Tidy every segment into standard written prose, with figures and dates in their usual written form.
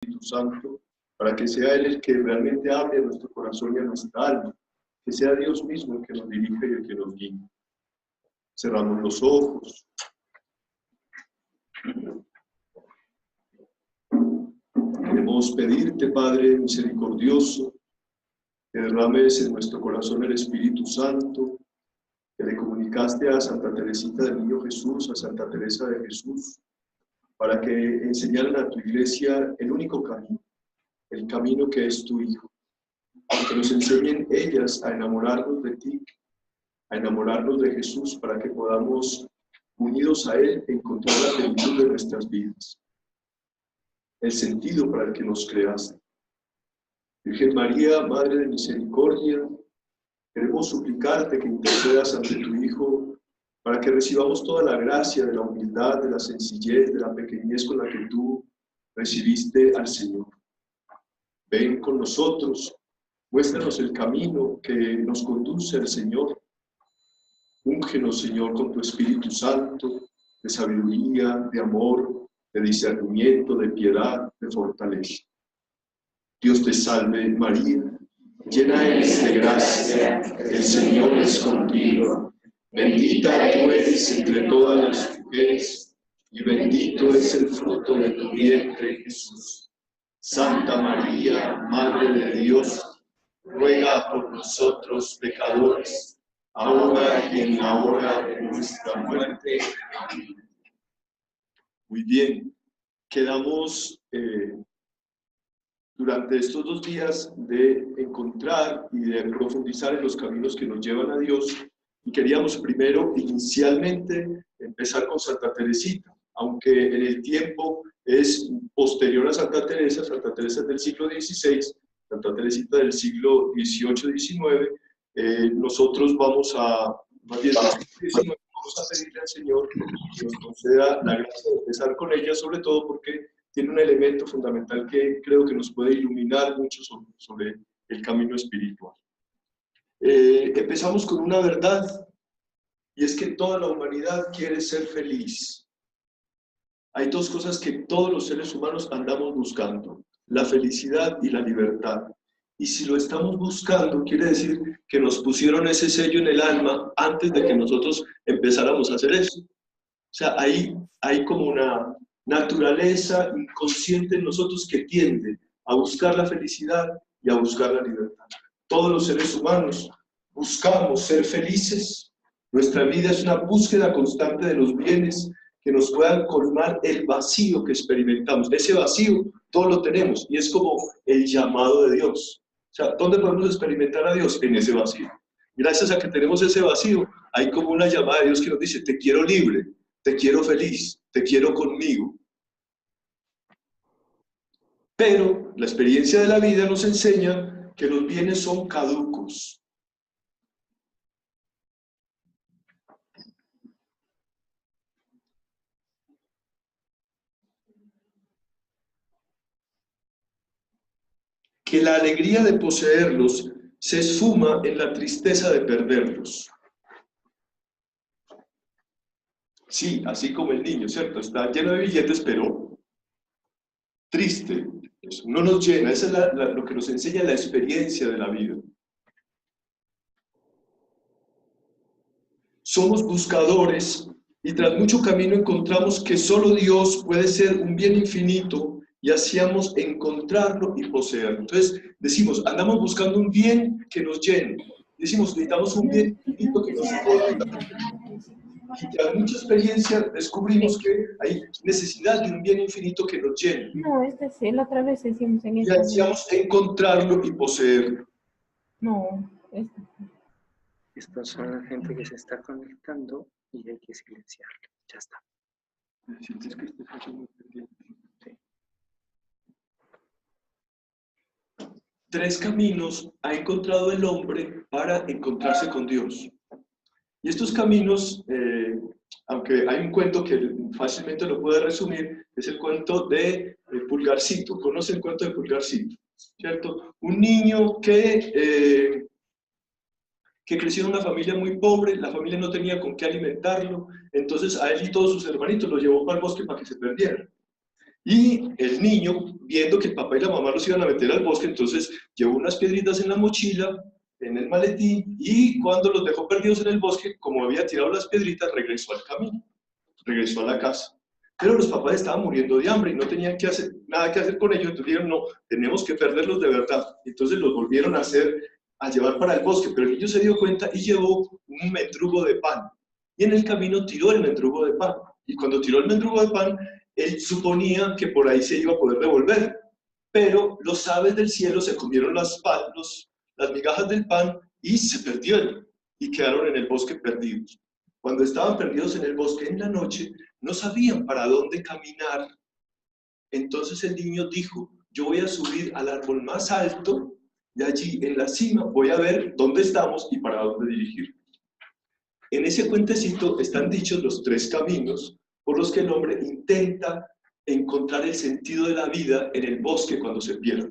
Espíritu Santo, para que sea Él el que realmente hable a nuestro corazón y a nuestra alma, que sea Dios mismo el que nos dirija y el que nos guíe. Cerramos los ojos. Queremos pedirte, Padre misericordioso, que derrames en nuestro corazón el Espíritu Santo, que le comunicaste a Santa Teresita del Niño Jesús, a Santa Teresa de Jesús, para que enseñaran a tu iglesia el único camino, el camino que es tu Hijo. Que nos enseñen ellas a enamorarnos de ti, a enamorarnos de Jesús, para que podamos, unidos a Él, encontrar la plenitud de nuestras vidas, el sentido para el que nos creaste. Virgen María, Madre de Misericordia, queremos suplicarte que intercedas ante tu Hijo para que recibamos toda la gracia de la humildad, de la sencillez, de la pequeñez con la que tú recibiste al Señor. Ven con nosotros, muéstranos el camino que nos conduce al Señor. Úngenos, Señor, con tu Espíritu Santo, de sabiduría, de amor, de discernimiento, de piedad, de fortaleza. Dios te salve, María, llena eres de gracia, el Señor es contigo. Bendita tú eres entre todas las mujeres, y bendito es el fruto de tu vientre, Jesús. Santa María, Madre de Dios, ruega por nosotros pecadores, ahora y en la hora de nuestra muerte. Amén. Muy bien, quedamos durante estos 2 días de encontrar y de profundizar en los caminos que nos llevan a Dios, y queríamos primero, inicialmente, empezar con Santa Teresita, aunque en el tiempo es posterior a Santa Teresa. Santa Teresa es del siglo XVI, Santa Teresita del siglo XVIII-XIX. Nosotros vamos a pedirle al Señor que nos conceda la gracia de empezar con ella, sobre todo porque tiene un elemento fundamental que creo que nos puede iluminar mucho sobre el camino espiritual. Empezamos con una verdad, y es que toda la humanidad quiere ser feliz. Hay 2 cosas que todos los seres humanos andamos buscando: la felicidad y la libertad. Y si lo estamos buscando, quiere decir que nos pusieron ese sello en el alma antes de que nosotros empezáramos a hacer eso. O sea, hay como una naturaleza inconsciente en nosotros que tiende a buscar la felicidad y a buscar la libertad. Todos los seres humanos buscamos ser felices. Nuestra vida es una búsqueda constante de los bienes que nos puedan colmar el vacío que experimentamos. Ese vacío todo lo tenemos, y es como el llamado de Dios. O sea, ¿dónde podemos experimentar a Dios? En ese vacío. Gracias a que tenemos ese vacío, hay como una llamada de Dios que nos dice: te quiero libre, te quiero feliz, te quiero conmigo. Pero la experiencia de la vida nos enseña que los bienes son caducos. Que la alegría de poseerlos se esfuma en la tristeza de perderlos. Sí, así como el niño, ¿cierto? Está lleno de billetes, pero triste. Eso no nos llena. Eso es lo que nos enseña la experiencia de la vida. Somos buscadores, y tras mucho camino encontramos que solo Dios puede ser un bien infinito, y hacíamos encontrarlo y poseerlo. Entonces decimos, andamos buscando un bien que nos llene. Decimos, necesitamos un bien infinito que nos pueda. Y tras mucha experiencia descubrimos que hay necesidad de un bien infinito que nos llene. No, sí, la otra vez decimos en y hacíamos encontrarlo y poseerlo. No, Estos son la gente que se está conectando y hay que silenciarlo. Ya está. ¿Sientes que estás haciendo pendiente? Sí. 3 caminos ha encontrado el hombre para encontrarse con Dios. Y estos caminos, aunque hay un cuento que fácilmente lo puede resumir, es el cuento de Pulgarcito. ¿Conoce el cuento de Pulgarcito? ¿Cierto? Un niño que creció en una familia muy pobre, la familia no tenía con qué alimentarlo, entonces a él y todos sus hermanitos lo llevó para el bosque para que se perdieran. Y el niño, viendo que el papá y la mamá los iban a meter al bosque, entonces llevó unas piedritas en la mochila, en el maletín, y cuando los dejó perdidos en el bosque, como había tirado las piedritas, regresó al camino, regresó a la casa. Pero los papás estaban muriendo de hambre y no tenían nada que hacer con ellos, entonces dijeron, no, tenemos que perderlos de verdad. Entonces los volvieron a llevar para el bosque, pero el niño se dio cuenta y llevó un mendrugo de pan. Y en el camino tiró el mendrugo de pan. Y cuando tiró el mendrugo de pan, él suponía que por ahí se iba a poder devolver. Pero los aves del cielo se comieron las migajas del pan y se perdieron y quedaron en el bosque perdidos. Cuando estaban perdidos en el bosque en la noche, no sabían para dónde caminar. Entonces el niño dijo, yo voy a subir al árbol más alto y allí en la cima voy a ver dónde estamos y para dónde dirigir. En ese cuentecito están dichos los 3 caminos por los que el hombre intenta encontrar el sentido de la vida en el bosque cuando se pierde.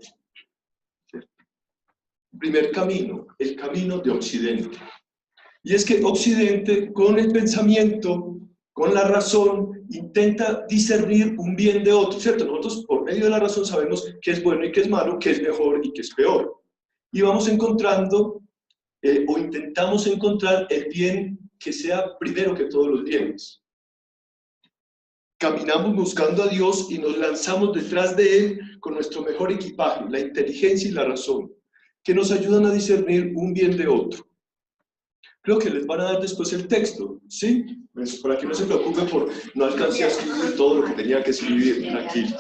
Primer camino, el camino de Occidente. Y es que Occidente, con el pensamiento, con la razón, intenta discernir un bien de otro, ¿cierto? Nosotros, por medio de la razón, sabemos qué es bueno y qué es malo, qué es mejor y qué es peor. Y vamos encontrando, o intentamos encontrar el bien que sea primero que todos los bienes. Caminamos buscando a Dios y nos lanzamos detrás de Él con nuestro mejor equipaje, la inteligencia y la razón, que nos ayudan a discernir un bien de otro. Creo que les van a dar después el texto, ¿sí? Pues para que no se preocupen por no alcancé a escribir todo lo que tenía que escribir, tranquilo.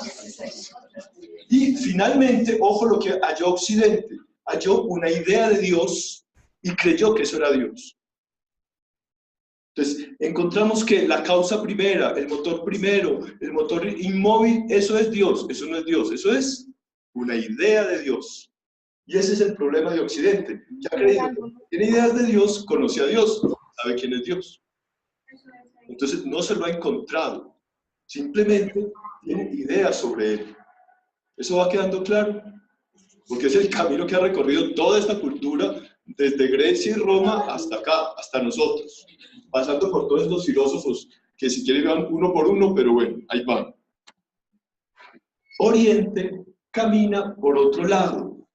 Y finalmente, ojo lo que halló Occidente, halló una idea de Dios y creyó que eso era Dios. Entonces, encontramos que la causa primera, el motor primero, el motor inmóvil, eso es Dios, eso no es Dios, eso es una idea de Dios. Y ese es el problema de Occidente. Ya tiene ideas de Dios, conoce a Dios, sabe quién es Dios. Entonces no se lo ha encontrado, simplemente tiene ideas sobre Él. ¿Eso va quedando claro? Porque es el camino que ha recorrido toda esta cultura, desde Grecia y Roma hasta acá, hasta nosotros, pasando por todos estos filósofos que si quieren van uno por uno, pero bueno, ahí van. Oriente camina por otro lado.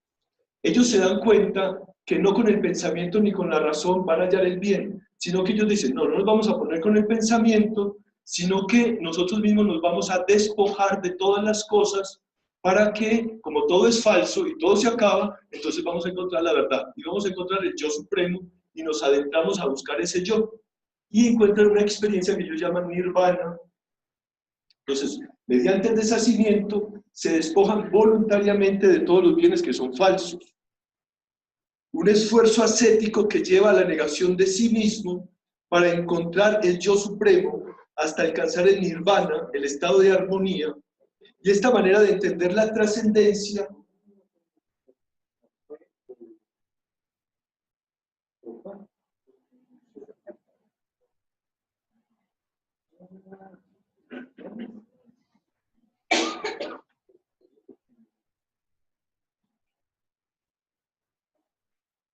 Ellos se dan cuenta que no con el pensamiento ni con la razón van a hallar el bien, sino que ellos dicen, no nos vamos a poner con el pensamiento, sino que nosotros mismos nos vamos a despojar de todas las cosas para que, como todo es falso y todo se acaba, entonces vamos a encontrar la verdad y vamos a encontrar el yo supremo y nos adentramos a buscar ese yo y encuentran una experiencia que ellos llaman nirvana. Entonces, mediante el deshacimiento se despojan voluntariamente de todos los bienes que son falsos. Un esfuerzo ascético que lleva a la negación de sí mismo para encontrar el yo supremo hasta alcanzar el nirvana, el estado de armonía, y esta manera de entender la trascendencia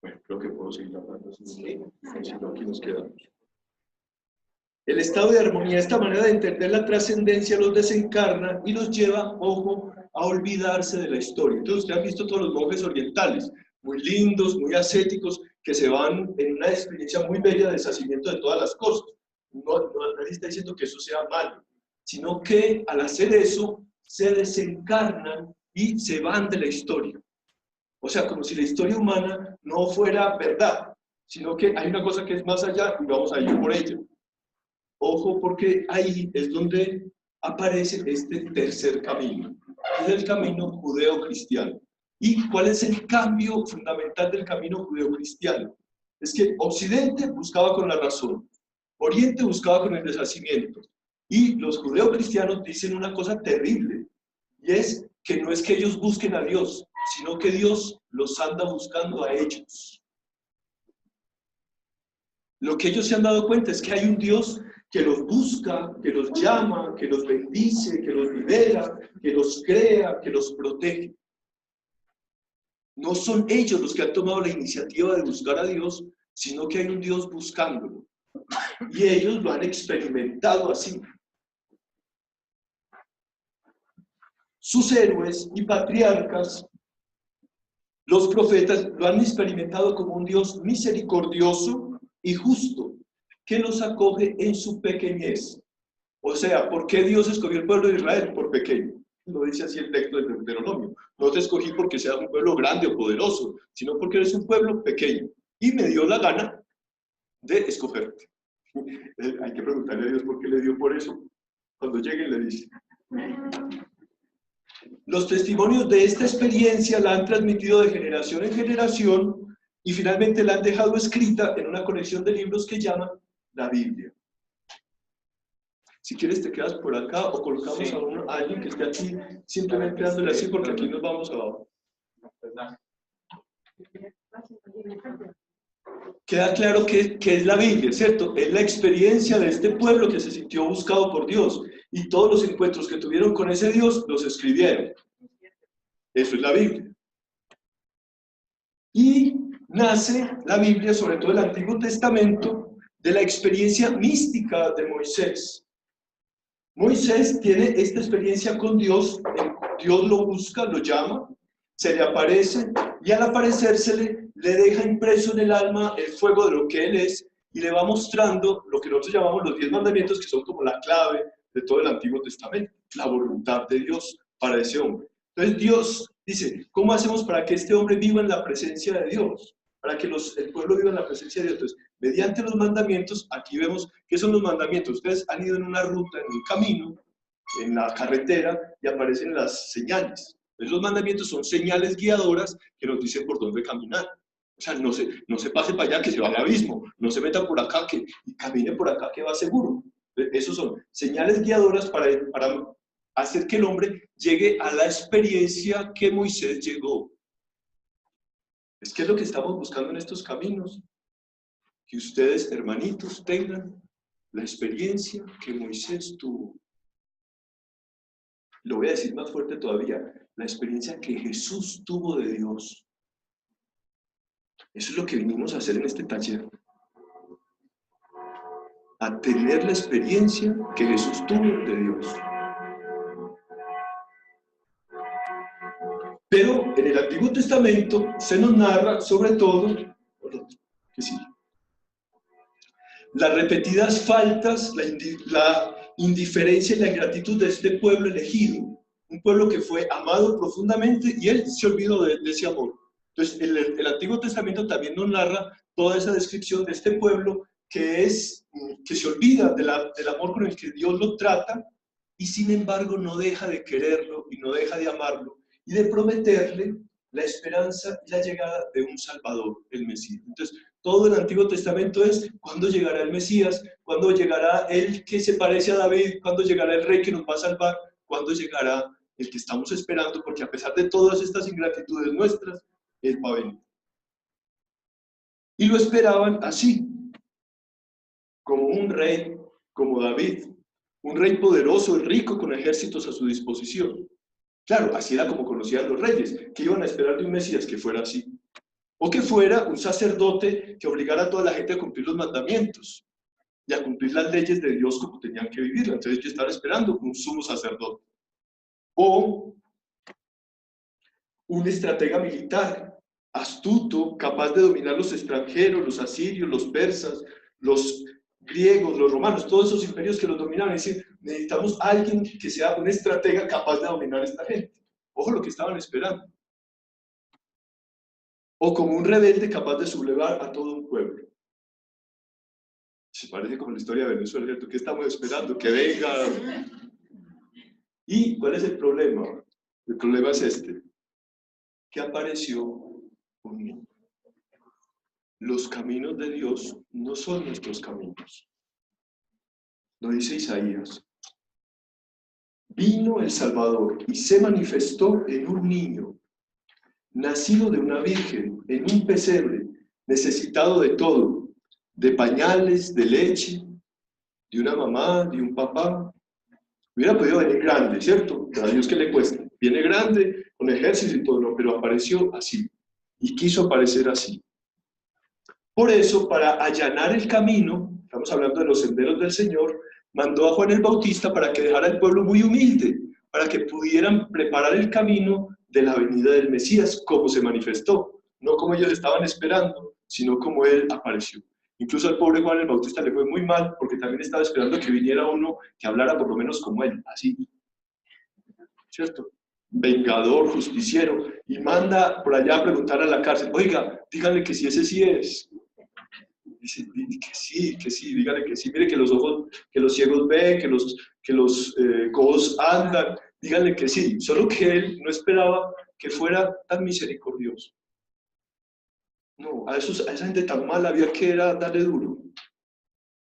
bueno, creo que puedo seguir hablando, si no, aquí nos quedamos. El estado de armonía, esta manera de entender la trascendencia, los desencarna y los lleva, ojo, a olvidarse de la historia. Entonces, ustedes han visto todos los monjes orientales, muy lindos, muy ascéticos, que se van en una experiencia muy bella de deshacimiento de todas las cosas. Nadie está diciendo que eso sea malo, sino que al hacer eso, se desencarnan y se van de la historia. O sea, como si la historia humana no fuera verdad, sino que hay una cosa que es más allá y vamos a ir por ella. Ojo, porque ahí es donde aparece este tercer camino, es el camino judeo-cristiano. ¿Y cuál es el cambio fundamental del camino judeo-cristiano? Es que Occidente buscaba con la razón, Oriente buscaba con el deshacimiento, y los judeo-cristianos dicen una cosa terrible, y es que no es que ellos busquen a Dios, sino que Dios los anda buscando a ellos. Lo que ellos se han dado cuenta es que hay un Dios que los busca, que los llama, que los bendice, que los libera, que los crea, que los protege. No son ellos los que han tomado la iniciativa de buscar a Dios, sino que hay un Dios buscándolo. Y ellos lo han experimentado así. sus héroes y patriarcas, los profetas, lo han experimentado como un Dios misericordioso y justo, que los acoge en su pequeñez. O sea, ¿por qué Dios escogió el pueblo de Israel? Por pequeño. Lo dice así el texto del Deuteronomio. No te escogí porque seas un pueblo grande o poderoso, sino porque eres un pueblo pequeño. Y me dio la gana de escogerte. Hay que preguntarle a Dios por qué le dio por eso. Cuando llegue le dice. Los testimonios de esta experiencia la han transmitido de generación en generación y finalmente la han dejado escrita en una colección de libros que llaman la Biblia. Si quieres te quedas por acá o colocamos a alguien que esté aquí simplemente dándole así porque aquí nos vamos abajo. Queda claro que es la Biblia, ¿cierto? Es la experiencia de este pueblo que se sintió buscado por Dios y todos los encuentros que tuvieron con ese Dios los escribieron. Eso es la Biblia. Y nace la Biblia, sobre todo el Antiguo Testamento, de la experiencia mística de Moisés. Moisés tiene esta experiencia con Dios, Dios lo busca, lo llama, se le aparece y al aparecérsele le deja impreso en el alma el fuego de lo que él es y le va mostrando lo que nosotros llamamos los 10 mandamientos, que son como la clave de todo el Antiguo Testamento, la voluntad de Dios para ese hombre. Entonces Dios dice, ¿cómo hacemos para que este hombre viva en la presencia de Dios? Para que el pueblo viva en la presencia de Dios. Entonces, mediante los mandamientos, aquí vemos qué son los mandamientos. Ustedes han ido en una ruta, en un camino, en la carretera, y aparecen las señales. Entonces, los mandamientos son señales guiadoras que nos dicen por dónde caminar. O sea, no se pase para allá que se va al abismo, no se meta por acá y camine por acá que va seguro. Esos son señales guiadoras para hacer que el hombre llegue a la experiencia que Moisés llegó. Es que es lo que estamos buscando en estos caminos. Que ustedes, hermanitos, tengan la experiencia que Moisés tuvo. Lo voy a decir más fuerte todavía, la experiencia que Jesús tuvo de Dios. Eso es lo que vinimos a hacer en este taller. A tener la experiencia que Jesús tuvo de Dios. Pero en el Antiguo Testamento se nos narra, sobre todo, las repetidas faltas, la indiferencia y la ingratitud de este pueblo elegido. Un pueblo que fue amado profundamente y él se olvidó de ese amor. Entonces, el Antiguo Testamento también nos narra toda esa descripción de este pueblo que se olvida del amor con el que Dios lo trata y sin embargo no deja de quererlo y no deja de amarlo y de prometerle la esperanza y la llegada de un Salvador, el Mesías. Entonces, todo el Antiguo Testamento es cuándo llegará el Mesías, cuándo llegará el que se parece a David, cuándo llegará el rey que nos va a salvar, cuándo llegará el que estamos esperando, porque a pesar de todas estas ingratitudes nuestras, Él va a venir. Y lo esperaban así, como un rey, como David, un rey poderoso y rico con ejércitos a su disposición. Claro, así era como conocían los reyes, que iban a esperar de un Mesías que fuera así. O que fuera un sacerdote que obligara a toda la gente a cumplir los mandamientos y a cumplir las leyes de Dios como tenían que vivirlas. Entonces ellos estaban esperando un sumo sacerdote. O un estratega militar, astuto, capaz de dominar los extranjeros, los asirios, los persas, los griegos, los romanos, todos esos imperios que los dominaban. Es decir, necesitamos a alguien que sea un estratega capaz de dominar a esta gente. Ojo lo que estaban esperando. O como un rebelde capaz de sublevar a todo un pueblo. Se parece como la historia de Venezuela, ¿cierto? ¿Qué estamos esperando? Que venga. ¿Y cuál es el problema? El problema es este, que apareció un niño. Los caminos de Dios no son nuestros caminos. Lo dice Isaías. Vino el Salvador y se manifestó en un niño, nacido de una virgen, en un pesebre, necesitado de todo, de pañales, de leche, de una mamá, de un papá. Hubiera podido venir grande, ¿cierto? A Dios que le cuesta. Viene grande, con ejército y todo, no, pero apareció así. Y quiso aparecer así. Por eso, para allanar el camino, estamos hablando de los senderos del Señor, mandó a Juan el Bautista para que dejara el pueblo muy humilde, para que pudieran preparar el camino de la venida del Mesías, como se manifestó, no como ellos estaban esperando, sino como Él apareció. Incluso al pobre Juan el Bautista le fue muy mal, porque también estaba esperando que viniera uno que hablara por lo menos como él, así, ¿cierto? Vengador, justiciero, y manda por allá a preguntar a la cárcel, oiga, díganle que sí, ese sí es. Dice que sí, díganle que sí, mire que los ojos, que los ciegos ven, que los cojos andan, díganle que sí, solo que él no esperaba que fuera tan misericordioso. No, a esa gente tan mala había que era darle duro.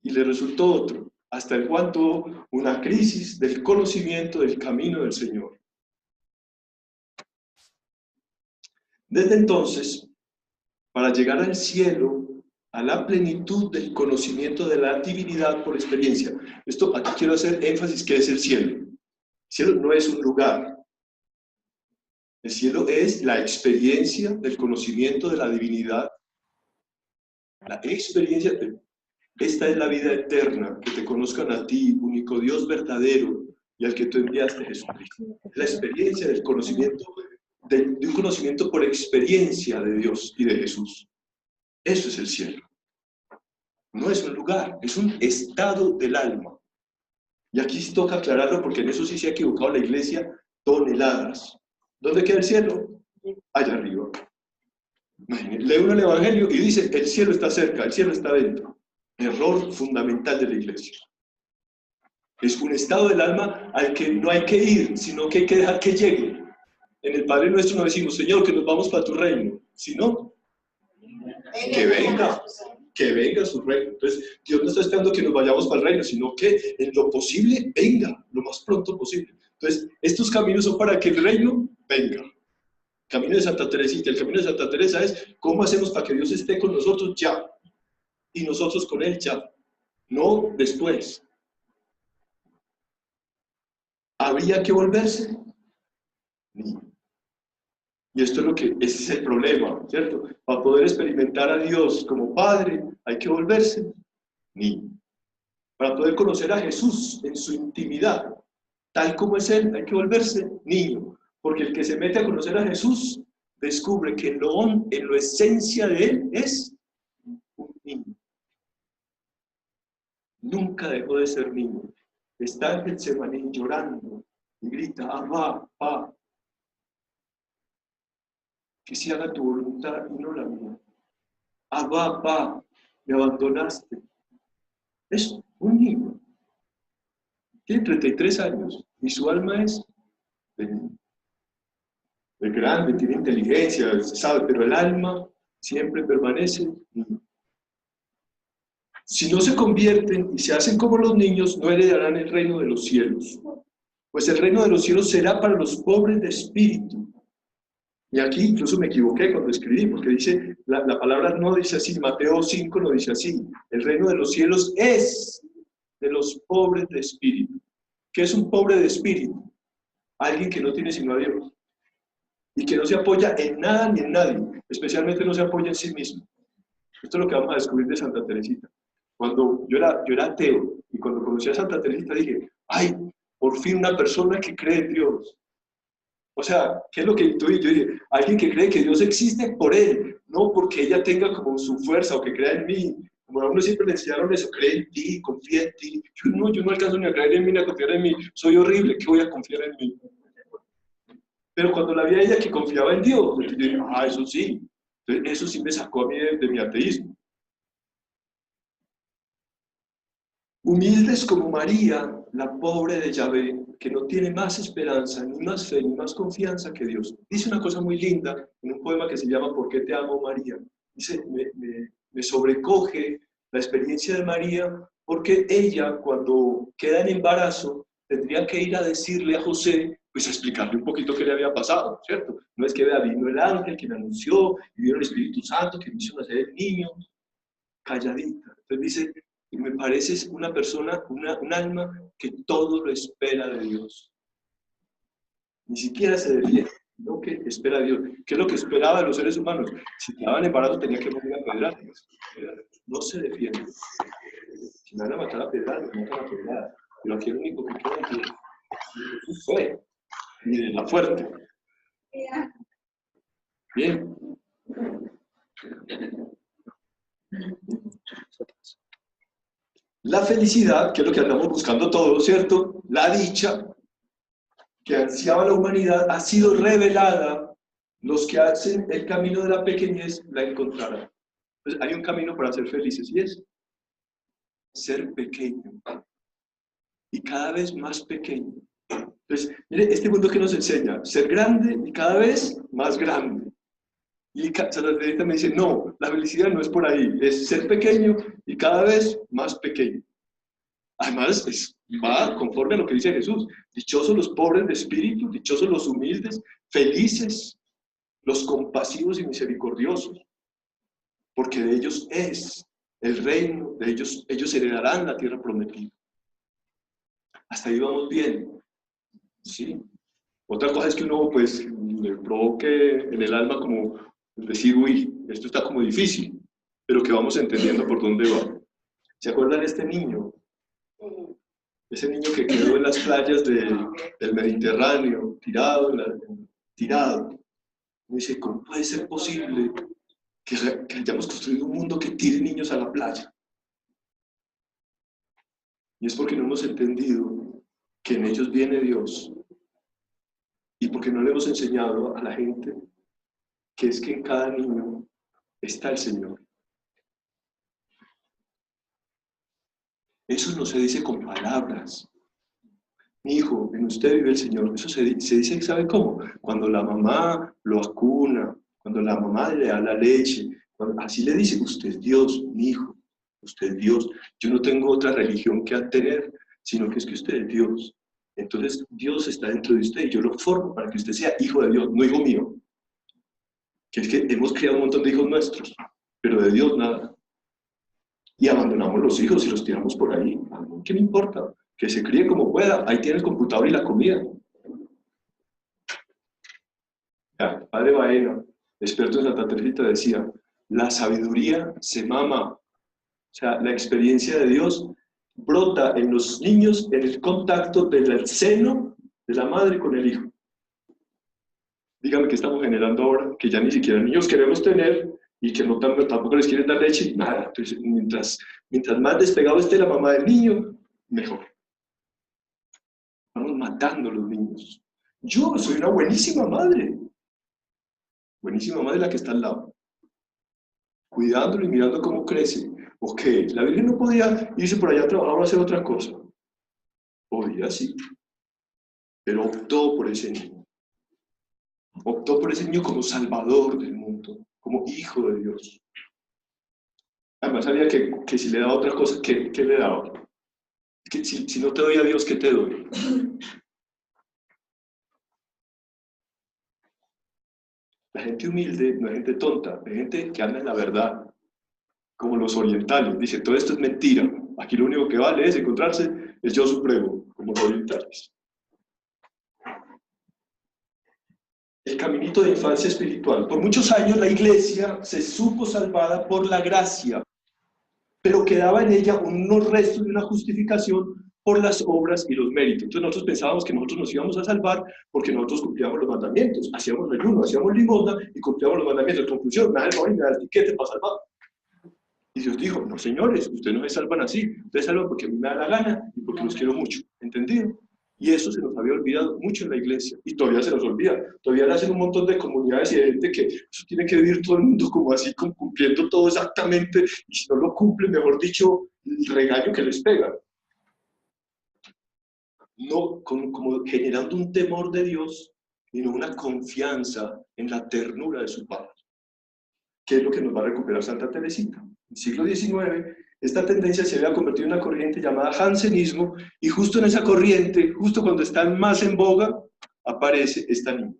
Y le resultó otro, hasta el Juan tuvo una crisis del conocimiento del camino del Señor. Desde entonces, para llegar al cielo, a la plenitud del conocimiento de la divinidad por experiencia. Esto aquí quiero hacer énfasis, ¿qué es el cielo? El cielo no es un lugar. El cielo es la experiencia del conocimiento de la divinidad. La experiencia, esta es la vida eterna, que te conozcan a ti, único Dios verdadero, y al que tú enviaste, Jesucristo. La experiencia del conocimiento, de un conocimiento por experiencia de Dios y de Jesús. Eso es el cielo. No es un lugar, es un estado del alma. Y aquí sí toca aclararlo porque en eso sí se ha equivocado la iglesia toneladas. ¿Dónde queda el cielo? Allá arriba. Imagínense, lee uno el Evangelio y dice, el cielo está cerca, el cielo está dentro. Error fundamental de la iglesia. Es un estado del alma al que no hay que ir, sino que hay que dejar que llegue. En el Padre Nuestro no decimos, Señor, que nos vamos para tu reino, sino que venga su reino. Entonces, Dios no está esperando que nos vayamos para el reino, sino que en lo posible venga, lo más pronto posible. Entonces, estos caminos son para que el reino venga. El camino de Santa Teresita, el camino de Santa Teresa es cómo hacemos para que Dios esté con nosotros ya, y nosotros con Él ya, no después. ¿Habría que volverse? No. Y esto es lo que, ese es el problema, ¿cierto? Para poder experimentar a Dios como Padre, hay que volverse. Ni. Para poder conocer a Jesús en su intimidad, tal como es Él, hay que volverse niño. Porque el que se mete a conocer a Jesús, descubre que en lo esencia de Él es un niño. Nunca dejó de ser niño. Está en Getsemaní llorando y grita, Abba, Pa. Que se haga tu voluntad y no la mía. Abba, Pa, me abandonaste. Es un niño. Tiene 33 años y su alma es grande, tiene inteligencia, sabe, pero el alma siempre permanece niño. Si no se convierten y se hacen como los niños, no heredarán el reino de los cielos. Pues el reino de los cielos será para los pobres de espíritu. Y aquí incluso me equivoqué cuando escribí, porque dice, la palabra no dice así, Mateo 5 no dice así. El reino de los cielos es de los pobres de espíritu. ¿Qué es un pobre de espíritu? Alguien que no tiene sino a Dios. Y que no se apoya en nada ni en nadie. Especialmente no se apoya en sí mismo. Esto es lo que vamos a descubrir de Santa Teresita. Cuando yo era ateo, y cuando conocí a Santa Teresita dije, ¡ay! Por fin una persona que cree en Dios. O sea, ¿qué es lo que yo dije? Alguien que cree que Dios existe por él, no porque ella tenga como su fuerza o que crea en mí. Como a uno siempre le enseñaron eso, cree en ti, confía en ti. Yo no alcanzo ni a creer en mí ni a confiar en mí. Soy horrible, ¿qué voy a confiar en mí? Pero cuando la vi a ella que confiaba en Dios, yo dije, eso sí. Entonces, eso sí me sacó a mí de mi ateísmo. Humildes como María, la pobre de Yahvé, que no tiene más esperanza, ni más fe, ni más confianza que Dios. Dice una cosa muy linda en un poema que se llama ¿Por qué te amo, María? Dice, me sobrecoge la experiencia de María, porque ella, cuando queda en embarazo, tendría que ir a decirle a José, pues a explicarle un poquito qué le había pasado, ¿cierto? No es que vino el ángel que me anunció, y vino el Espíritu Santo que me hizo nacer el niño, calladita. Entonces dice, y me pareces una persona, un alma que todo lo espera de Dios. Ni siquiera se defiende, no que espera a Dios. ¿Qué es lo que esperaba de los seres humanos? Si quedaban embarazados tenía que morir a pedradas. No se defiende. Si me van a matar a pedradas, me matan a pedradas. Pero aquí el único que queda es Jesús fue. Miren, la fuerte. Bien. La felicidad, que es lo que andamos buscando todos, ¿cierto? La dicha que ansiaba la humanidad ha sido revelada. Los que hacen el camino de la pequeñez la encontrarán. Entonces, hay un camino para ser felices y es ser pequeño. Y cada vez más pequeño. Entonces, mire, este mundo que nos enseña, ser grande y cada vez más grande. Y Santa Teresa me dice, no, la felicidad no es por ahí, es ser pequeño y cada vez más pequeño. Además, va conforme a lo que dice Jesús. Dichosos los pobres de espíritu, dichosos los humildes, felices los compasivos y misericordiosos, porque de ellos es el reino, de ellos heredarán la tierra prometida. Hasta ahí vamos bien, ¿sí? Otra cosa es que uno pues le provoque en el alma como decir, uy, esto está como difícil, pero que vamos entendiendo por dónde va. ¿Se acuerdan de este niño? Ese niño que quedó en las playas del Mediterráneo, tirado. Me dice, ¿cómo puede ser posible que hayamos construido un mundo que tire niños a la playa? Y es porque no hemos entendido que en ellos viene Dios y porque no le hemos enseñado a la gente que es que en cada niño está el Señor. Eso no se dice con palabras. Mi hijo, en usted vive el Señor. Eso se dice, ¿sabe cómo? Cuando la mamá lo acuna, cuando la mamá le da la leche, así le dice, usted es Dios, mi hijo, usted es Dios. Yo no tengo otra religión que tener, sino que es que usted es Dios. Entonces Dios está dentro de usted y yo lo formo para que usted sea hijo de Dios, no hijo mío. Que es que hemos criado un montón de hijos nuestros, pero de Dios nada. Y abandonamos los hijos y los tiramos por ahí. ¿Qué me importa? Que se críe como pueda. Ahí tiene el computador y la comida. Ya, padre Baena, experto en Santa Teresita, decía, la sabiduría se mama. O sea, la experiencia de Dios brota en los niños en el contacto del seno de la madre con el hijo. Dígame qué estamos generando ahora, que ya ni siquiera niños queremos tener y que no tampoco les quieren dar leche, nada. Entonces, mientras más despegado esté la mamá del niño, mejor. Estamos matando a los niños. Yo soy una buenísima madre la que está al lado, cuidándolo y mirando cómo crece. Ok, la Virgen no podía irse por allá a trabajar o a hacer otra cosa. Podía, sí, pero optó por ese niño. Optó por ese niño como salvador del mundo, como hijo de Dios. Además sabía que si le daba otra cosa, ¿qué le daba? Que si no te doy a Dios, ¿qué te doy? La gente humilde no es gente tonta, es gente que anda en la verdad, como los orientales. Dice, todo esto es mentira. Aquí lo único que vale es encontrarse el yo supremo, como los orientales. El caminito de infancia espiritual. Por muchos años la iglesia se supo salvada por la gracia, pero quedaba en ella unos restos de una justificación por las obras y los méritos. Entonces nosotros pensábamos que nosotros nos íbamos a salvar porque nosotros cumplíamos los mandamientos, hacíamos ayuno, hacíamos limosna y cumplíamos los mandamientos. Conclusión, me da el favor y me da el tiquete para salvar. Y Dios dijo, no señores, ustedes no me salvan así, ustedes salvan porque a mí me da la gana y porque los quiero mucho, ¿entendido? Y eso se nos había olvidado mucho en la iglesia, y todavía se nos olvida, todavía le hacen un montón de comunidades y de gente que eso tiene que vivir todo el mundo como así, cumpliendo todo exactamente, y si no lo cumplen, mejor dicho, el regaño que les pega. No, como generando un temor de Dios, sino una confianza en la ternura de su Padre, que es lo que nos va a recuperar Santa Teresita. En el siglo XIX, esta tendencia se había convertido en una corriente llamada jansenismo, y justo en esa corriente, justo cuando está más en boga, aparece esta niña.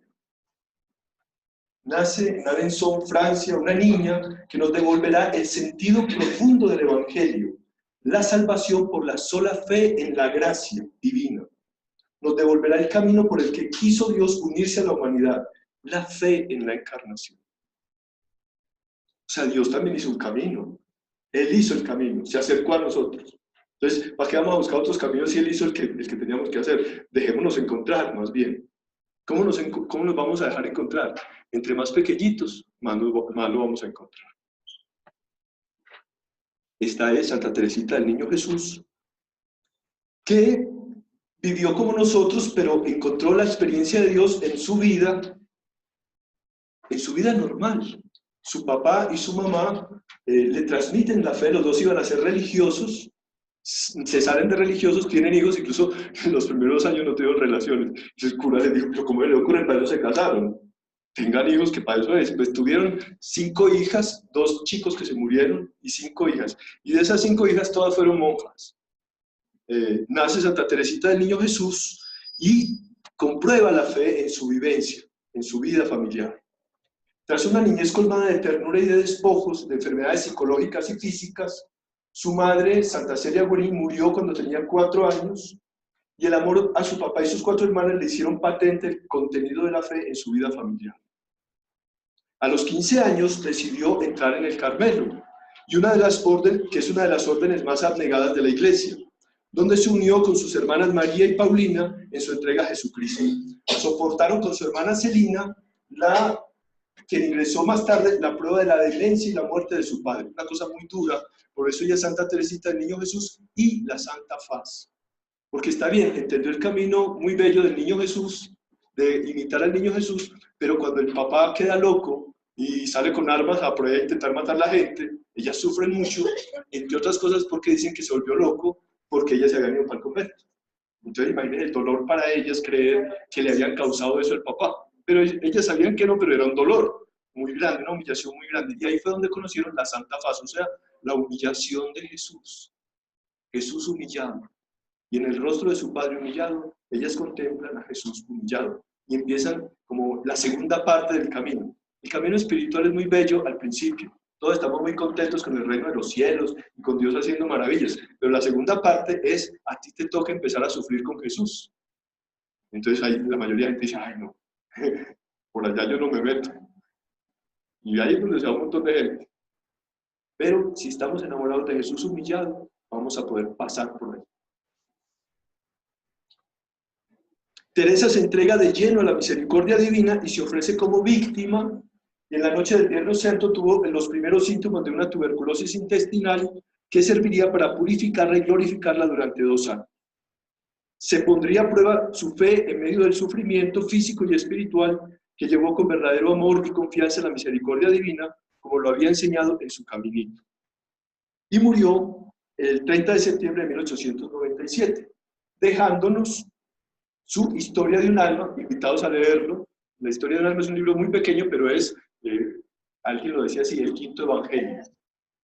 Nace en Alençon, Francia, una niña que nos devolverá el sentido profundo del Evangelio, la salvación por la sola fe en la gracia divina. Nos devolverá el camino por el que quiso Dios unirse a la humanidad, la fe en la encarnación. O sea, Dios también hizo un camino. Él hizo el camino, se acercó a nosotros. Entonces, ¿para qué vamos a buscar otros caminos si Él hizo el que teníamos que hacer? Dejémonos encontrar, más bien. ¿Cómo nos vamos a dejar encontrar? Entre más pequeñitos, más lo vamos a encontrar. Esta es Santa Teresita del Niño Jesús, que vivió como nosotros, pero encontró la experiencia de Dios en su vida normal. Su papá y su mamá le transmiten la fe, los dos iban a ser religiosos, se salen de religiosos, tienen hijos, incluso en los primeros años no tuvieron relaciones. Entonces el cura les dijo, pero ¿cómo le ocurre? Para eso se casaron. Tengan hijos, que para eso es. Pues tuvieron 5 hijas, 2 chicos que se murieron y 5 hijas. Y de esas 5 hijas todas fueron monjas. Nace Santa Teresita del Niño Jesús y comprueba la fe en su vivencia, en su vida familiar. Tras una niñez colmada de ternura y de despojos, de enfermedades psicológicas y físicas, su madre, Santa Celia Guarín, murió cuando tenía 4 años y el amor a su papá y sus 4 hermanas le hicieron patente el contenido de la fe en su vida familiar. A los 15 años decidió entrar en el Carmelo, que es una de las órdenes más abnegadas de la Iglesia, donde se unió con sus hermanas María y Paulina en su entrega a Jesucristo. Soportaron con su hermana Celina, quien ingresó más tarde, la prueba de la demencia y la muerte de su padre. Una cosa muy dura, por eso ella es Santa Teresita del Niño Jesús y la Santa Faz. Porque está bien, entendió el camino muy bello del Niño Jesús, de imitar al Niño Jesús, pero cuando el papá queda loco y sale con armas a por ahí a intentar matar a la gente, ellas sufren mucho, entre otras cosas porque dicen que se volvió loco, porque ellas se habían ido para el convento. Entonces imagínense el dolor para ellas creer que le habían causado eso al papá. Pero ellas sabían que no, pero era un dolor muy grande, una humillación muy grande. Y ahí fue donde conocieron la Santa Faz, o sea, la humillación de Jesús. Jesús humillado. Y en el rostro de su Padre humillado, ellas contemplan a Jesús humillado. Y empiezan como la segunda parte del camino. El camino espiritual es muy bello al principio. Todos estamos muy contentos con el reino de los cielos y con Dios haciendo maravillas. Pero la segunda parte es, a ti te toca empezar a sufrir con Jesús. Entonces ahí la mayoría de gente dice, ay no, por allá yo no me meto. Y ahí es donde se va un montón de gente. Pero si estamos enamorados de Jesús humillado, vamos a poder pasar por ahí. Teresa se entrega de lleno a la misericordia divina y se ofrece como víctima. En la noche del Viernes Santo tuvo los primeros síntomas de una tuberculosis intestinal que serviría para purificarla y glorificarla durante 2 años. Se pondría a prueba su fe en medio del sufrimiento físico y espiritual que llevó con verdadero amor y confianza en la misericordia divina, como lo había enseñado en su caminito. Y murió el 30 de septiembre de 1897, dejándonos su Historia de un alma, invitados a leerlo. La Historia de un alma es un libro muy pequeño, pero es, alguien lo decía así, el 5.º evangelio.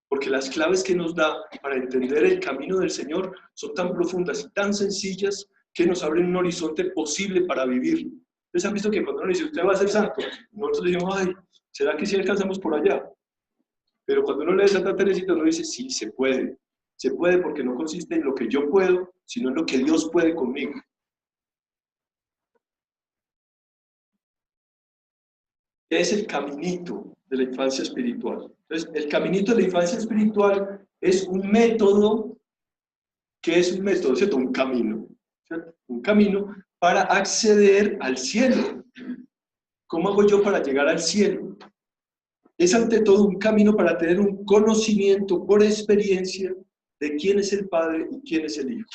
Porque las claves que nos da para entender el camino del Señor son tan profundas y tan sencillas que nos abren un horizonte posible para vivir. Ustedes han visto que cuando uno dice, usted va a ser santo, nosotros decimos, ay, ¿será que sí alcanzamos por allá? Pero cuando uno lee Santa Teresita, uno dice, sí, se puede. Se puede porque no consiste en lo que yo puedo, sino en lo que Dios puede conmigo. Es el caminito de la infancia espiritual. Entonces, el caminito de la infancia espiritual es un método. ¿Qué es un método? ¿Cierto? Un camino. ¿Cierto? Un camino para acceder al cielo. ¿Cómo hago yo para llegar al cielo? Es ante todo un camino para tener un conocimiento por experiencia de quién es el Padre y quién es el Hijo.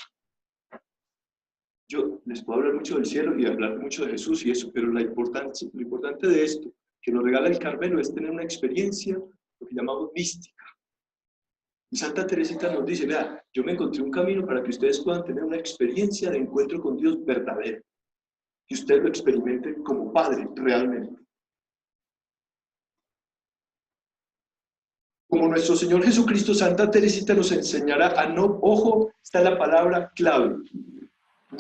Yo les puedo hablar mucho del cielo y hablar mucho de Jesús y eso, pero lo importante de esto que nos regala el Carmelo es tener una experiencia, lo que llamamos mística. Y Santa Teresita nos dice, vea, yo me encontré un camino para que ustedes puedan tener una experiencia de encuentro con Dios verdadero. Que ustedes lo experimenten como Padre, realmente. Como nuestro Señor Jesucristo, Santa Teresita nos enseñará a no, ojo, está la palabra clave,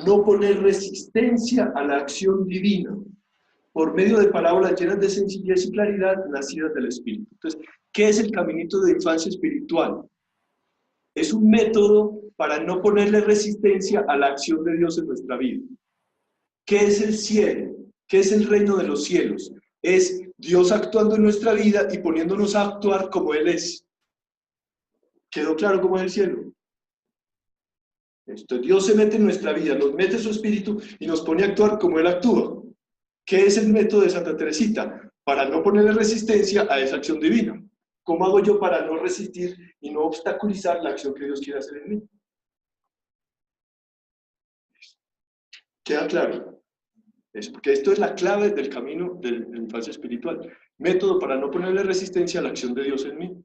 no poner resistencia a la acción divina, por medio de palabras llenas de sencillez y claridad, nacidas del Espíritu. Entonces, ¿qué es el caminito de infancia espiritual? Es un método para no ponerle resistencia a la acción de Dios en nuestra vida. ¿Qué es el cielo? ¿Qué es el reino de los cielos? Es Dios actuando en nuestra vida y poniéndonos a actuar como Él es. ¿Quedó claro cómo es el cielo? Entonces, Dios se mete en nuestra vida, nos mete su espíritu y nos pone a actuar como Él actúa. ¿Qué es el método de Santa Teresita? Para no ponerle resistencia a esa acción divina. ¿Cómo hago yo para no resistir y no obstaculizar la acción que Dios quiere hacer en mí? ¿Queda claro? Porque esto es la clave del camino de la infancia espiritual. Método para no ponerle resistencia a la acción de Dios en mí.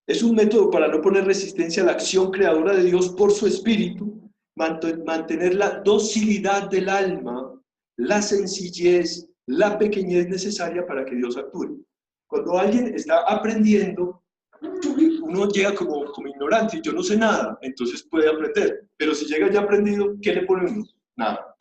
Es un método para no poner resistencia a la acción creadora de Dios por su espíritu, mantener la docilidad del alma, la sencillez, la pequeñez necesaria para que Dios actúe. Cuando alguien está aprendiendo, uno llega como ignorante, yo no sé nada, entonces puede aprender. Pero si llega ya aprendido, ¿qué le pone uno? Nada.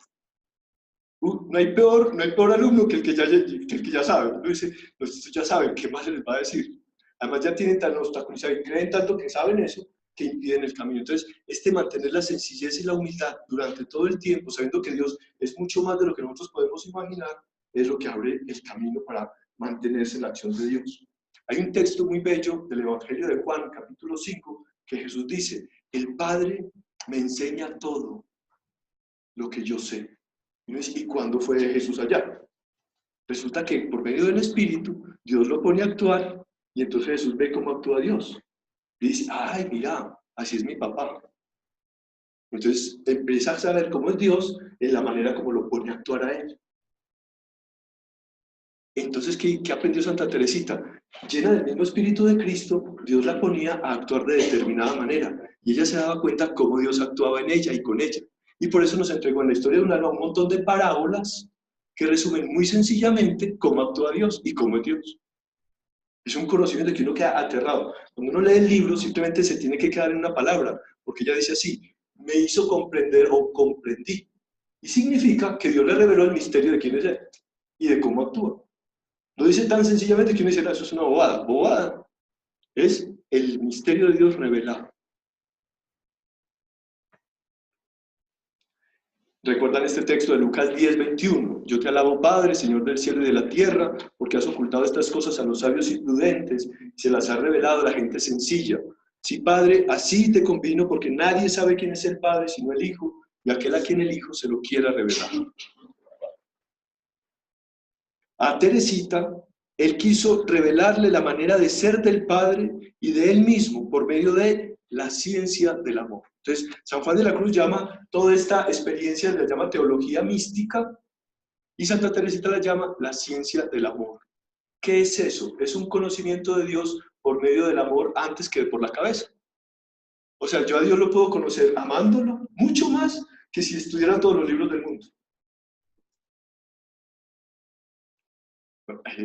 No hay peor alumno que el que ya sabe. Uno dice, estos ya saben, ¿qué más se les va a decir? Además ya tienen tan obstaculizado y creen tanto que saben eso, que impiden el camino. Entonces, mantener la sencillez y la humildad durante todo el tiempo, sabiendo que Dios es mucho más de lo que nosotros podemos imaginar, es lo que abre el camino para mantenerse en la acción de Dios. Hay un texto muy bello del Evangelio de Juan, capítulo 5, que Jesús dice, el Padre me enseña todo lo que yo sé. ¿Y cuándo fue Jesús allá? Resulta que por medio del Espíritu, Dios lo pone a actuar y entonces Jesús ve cómo actúa Dios. Y dice, ay, mira, así es mi papá. Entonces empieza a saber cómo es Dios en la manera como lo pone a actuar a él. Entonces, ¿qué aprendió Santa Teresita? Llena del mismo Espíritu de Cristo, Dios la ponía a actuar de determinada manera. Y ella se daba cuenta cómo Dios actuaba en ella y con ella. Y por eso nos entregó en la historia de un alma un montón de parábolas que resumen muy sencillamente cómo actúa Dios y cómo es Dios. Es un conocimiento que uno queda aterrado. Cuando uno lee el libro, simplemente se tiene que quedar en una palabra, porque ella dice así, me hizo comprender o comprendí. Y significa que Dios le reveló el misterio de quién es Él y de cómo actúa. Lo dice tan sencillamente que uno dice, eso es una bobada. Bobada es el misterio de Dios revelado. ¿Recuerdan este texto de Lucas 10:21? Yo te alabo, Padre, Señor del cielo y de la tierra, porque has ocultado estas cosas a los sabios y prudentes, y se las has revelado a la gente sencilla. Sí, Padre, así te convino, porque nadie sabe quién es el Padre sino el Hijo, y aquel a quien el Hijo se lo quiera revelar. A Teresita, él quiso revelarle la manera de ser del Padre y de él mismo por medio de la ciencia del amor. Entonces, San Juan de la Cruz llama toda esta experiencia, la llama teología mística, y Santa Teresita la llama la ciencia del amor. ¿Qué es eso? Es un conocimiento de Dios por medio del amor antes que por la cabeza. O sea, yo a Dios lo puedo conocer amándolo mucho más que si estudiara todos los libros del mundo.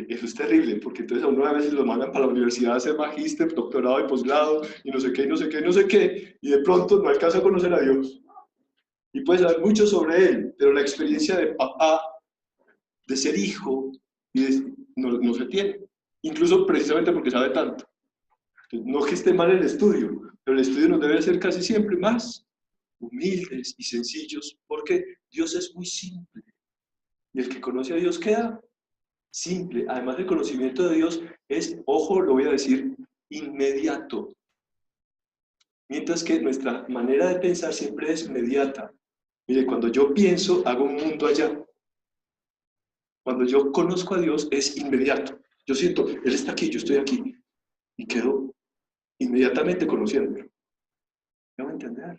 Eso es terrible, porque entonces a uno a veces lo mandan para la universidad a hacer magíster, doctorado y posgrado, y no sé qué, no sé qué, no sé qué, y de pronto no alcanza a conocer a Dios. Y puede saber mucho sobre Él, pero la experiencia de papá, de ser hijo, no se tiene. Incluso precisamente porque sabe tanto. No que esté mal el estudio, pero el estudio nos debe ser casi siempre más humildes y sencillos, porque Dios es muy simple. Y el que conoce a Dios queda simple. Además, el conocimiento de Dios es, ojo, lo voy a decir, inmediato. Mientras que nuestra manera de pensar siempre es inmediata. Mire, cuando yo pienso, hago un mundo allá. Cuando yo conozco a Dios, es inmediato. Yo siento, Él está aquí, yo estoy aquí. Y quedo inmediatamente conociéndolo. ¿Me va a entender?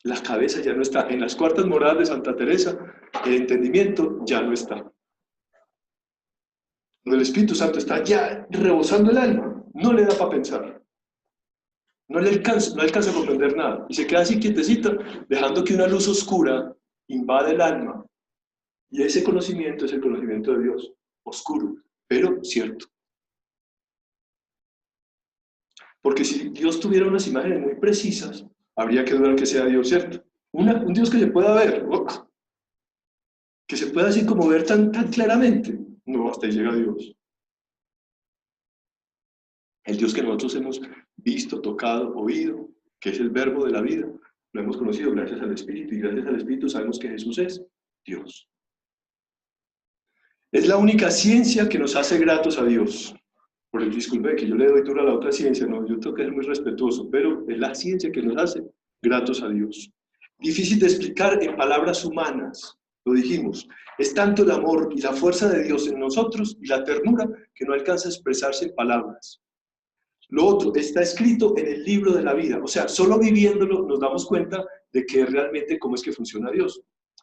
La cabeza ya no está. En las cuartas moradas de Santa Teresa, el entendimiento ya no está. Cuando el Espíritu Santo está ya rebosando el alma, no le da para pensar. No alcanza a comprender nada. Y se queda así quietecito, dejando que una luz oscura invade el alma. Y ese conocimiento es el conocimiento de Dios. Oscuro, pero cierto. Porque si Dios tuviera unas imágenes muy precisas, habría que dudar que sea Dios, ¿cierto? Un Dios que se pueda ver, que se pueda así como ver tan claramente. No, hasta ahí llega Dios. El Dios que nosotros hemos visto, tocado, oído, que es el verbo de la vida, lo hemos conocido gracias al Espíritu, y gracias al Espíritu sabemos que Jesús es Dios. Es la única ciencia que nos hace gratos a Dios. Por el disculpe que yo le doy duro a la otra ciencia, no, yo tengo que ser muy respetuoso, pero es la ciencia que nos hace gratos a Dios. difícil de explicar en palabras humanas, lo dijimos. Es tanto el amor y la fuerza de Dios en nosotros y la ternura que no alcanza a expresarse en palabras. Lo otro está escrito en el libro de la vida, o sea, solo viviéndolo nos damos cuenta de que realmente cómo es que funciona Dios.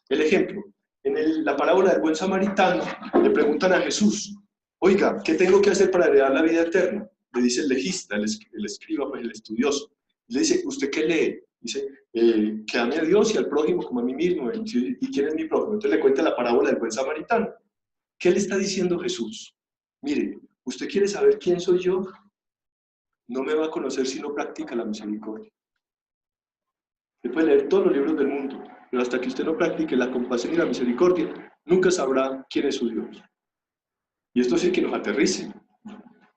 El ejemplo, en la parábola del buen samaritano le preguntan a Jesús, oiga, ¿qué tengo que hacer para heredar la vida eterna? Le dice el legista, el escriba, pues el estudioso. Le dice, ¿usted qué lee? Dice, que ame a Dios y al prójimo como a mí mismo. ¿Y quién es mi prójimo? Entonces le cuenta la parábola del buen samaritano. ¿Qué le está diciendo Jesús? Mire, ¿usted quiere saber quién soy yo? No me va a conocer si no practica la misericordia. Usted puede leer todos los libros del mundo, pero hasta que usted no practique la compasión y la misericordia, nunca sabrá quién es su Dios. Y esto sí que nos aterrice,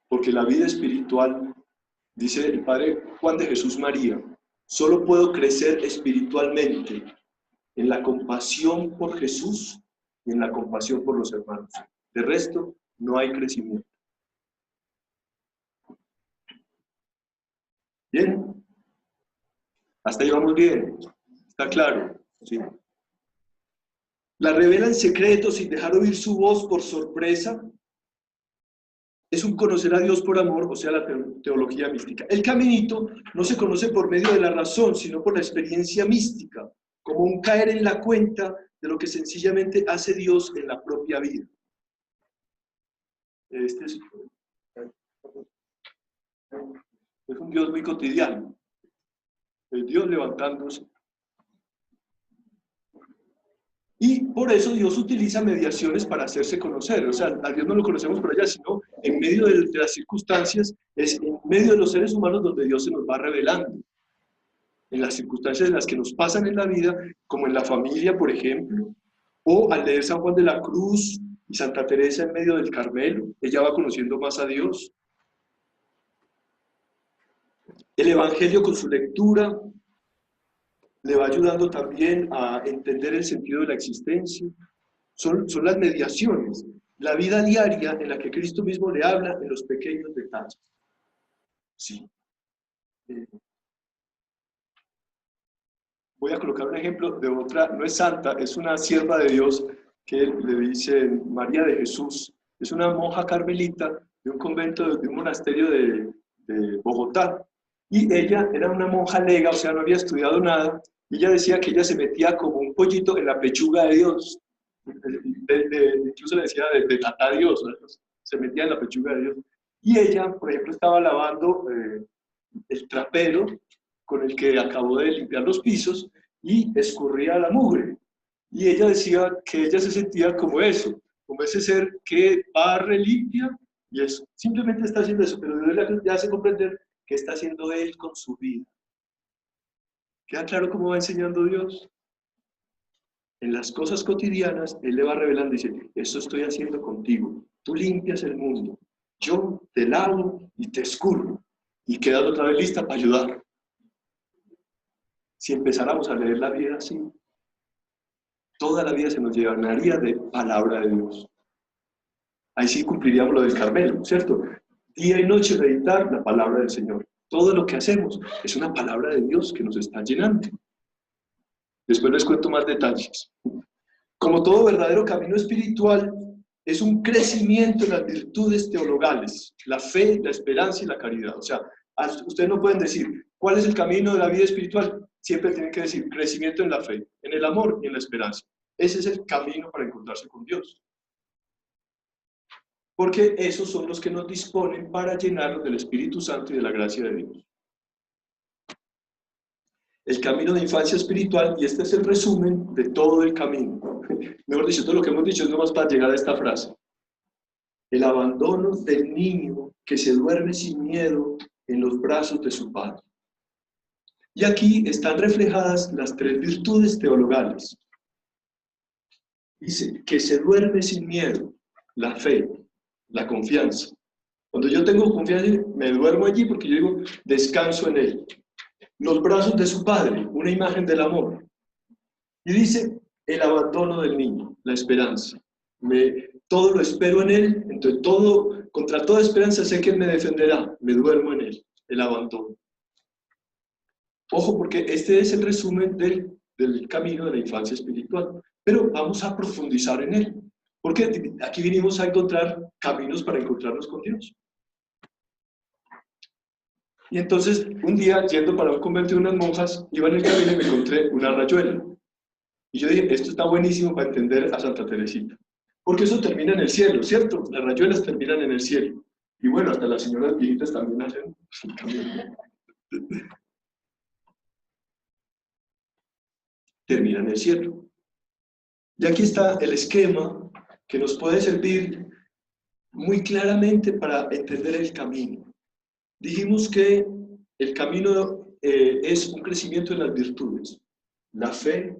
porque la vida espiritual, dice el Padre Juan de Jesús María, solo puedo crecer espiritualmente en la compasión por Jesús y en la compasión por los hermanos. De resto, no hay crecimiento. ¿Bien? Hasta ahí vamos bien. ¿Está claro? Sí. La revela en secreto sin dejar oír su voz por sorpresa. Es un conocer a Dios por amor, o sea, la teología mística. El caminito no se conoce por medio de la razón, sino por la experiencia mística, como un caer en la cuenta de lo que sencillamente hace Dios en la propia vida. Este es un Dios muy cotidiano. El Dios levantándose. Y por eso Dios utiliza mediaciones para hacerse conocer. O sea, a Dios no lo conocemos por allá, sino en medio de las circunstancias, es en medio de los seres humanos donde Dios se nos va revelando. En las circunstancias en las que nos pasan en la vida, como en la familia, por ejemplo, o al leer San Juan de la Cruz y Santa Teresa en medio del Carmelo, ella va conociendo más a Dios. El Evangelio con su lectura le va ayudando también a entender el sentido de la existencia. Son las mediaciones, la vida diaria en la que Cristo mismo le habla en los pequeños detalles. Sí. Voy a colocar un ejemplo de otra, no es santa, es una sierva de Dios que le dice María de Jesús. Es una monja carmelita de un convento, de un monasterio de Bogotá. Y ella era una monja lega, o sea, no había estudiado nada. Y ella decía que ella se metía como un pollito en la pechuga de Dios. Incluso le decía de tatá Dios, ¿no? Se metía en la pechuga de Dios. Y ella, por ejemplo, estaba lavando el trapero con el que acabó de limpiar los pisos y escurría la mugre. Y ella decía que ella se sentía como eso, como ese ser que barre, limpia, y eso. Simplemente está haciendo eso, pero Dios le hace comprender qué está haciendo él con su vida. ¿Queda claro cómo va enseñando Dios? En las cosas cotidianas, Él le va revelando y dice, esto estoy haciendo contigo. Tú limpias el mundo. Yo te lavo y te escurro. Y quedas otra vez lista para ayudar. Si empezáramos a leer la vida así, toda la vida se nos llenaría de palabra de Dios. Ahí sí cumpliríamos lo del Carmelo, ¿cierto? Día y noche meditar la palabra del Señor. Todo lo que hacemos es una palabra de Dios que nos está llenando. Después les cuento más detalles. Como todo verdadero camino espiritual, es un crecimiento en las virtudes teologales, la fe, la esperanza y la caridad. O sea, ustedes no pueden decir, ¿cuál es el camino de la vida espiritual? Siempre tienen que decir, crecimiento en la fe, en el amor y en la esperanza. Ese es el camino para encontrarse con Dios. Porque esos son los que nos disponen para llenarnos del Espíritu Santo y de la gracia de Dios. El camino de infancia espiritual, y este es el resumen de todo el camino. Mejor dicho, todo lo que hemos dicho es nomás para llegar a esta frase. El abandono del niño que se duerme sin miedo en los brazos de su padre. Y aquí están reflejadas las tres virtudes teologales. Dice que se duerme sin miedo, la fe, la confianza. Cuando yo tengo confianza, me duermo allí porque yo digo, descanso en él. Los brazos de su padre, una imagen del amor. Y dice, el abandono del niño, la esperanza. Todo lo espero en él, entonces contra toda esperanza sé que él me defenderá, me duermo en él, el abandono. Ojo, porque este es el resumen de del camino de la infancia espiritual. Pero vamos a profundizar en él, porque aquí vinimos a encontrar caminos para encontrarnos con Dios. Y entonces, un día, yendo para un convento de unas monjas, iba en el camino y me encontré una rayuela. Y yo dije, esto está buenísimo para entender a Santa Teresita. Porque eso termina en el cielo, ¿cierto? Las rayuelas terminan en el cielo. Y bueno, hasta las señoras viejitas también hacen el camino. Termina en el cielo. Y aquí está el esquema que nos puede servir muy claramente para entender el camino. Dijimos que el camino es un crecimiento en las virtudes, la fe,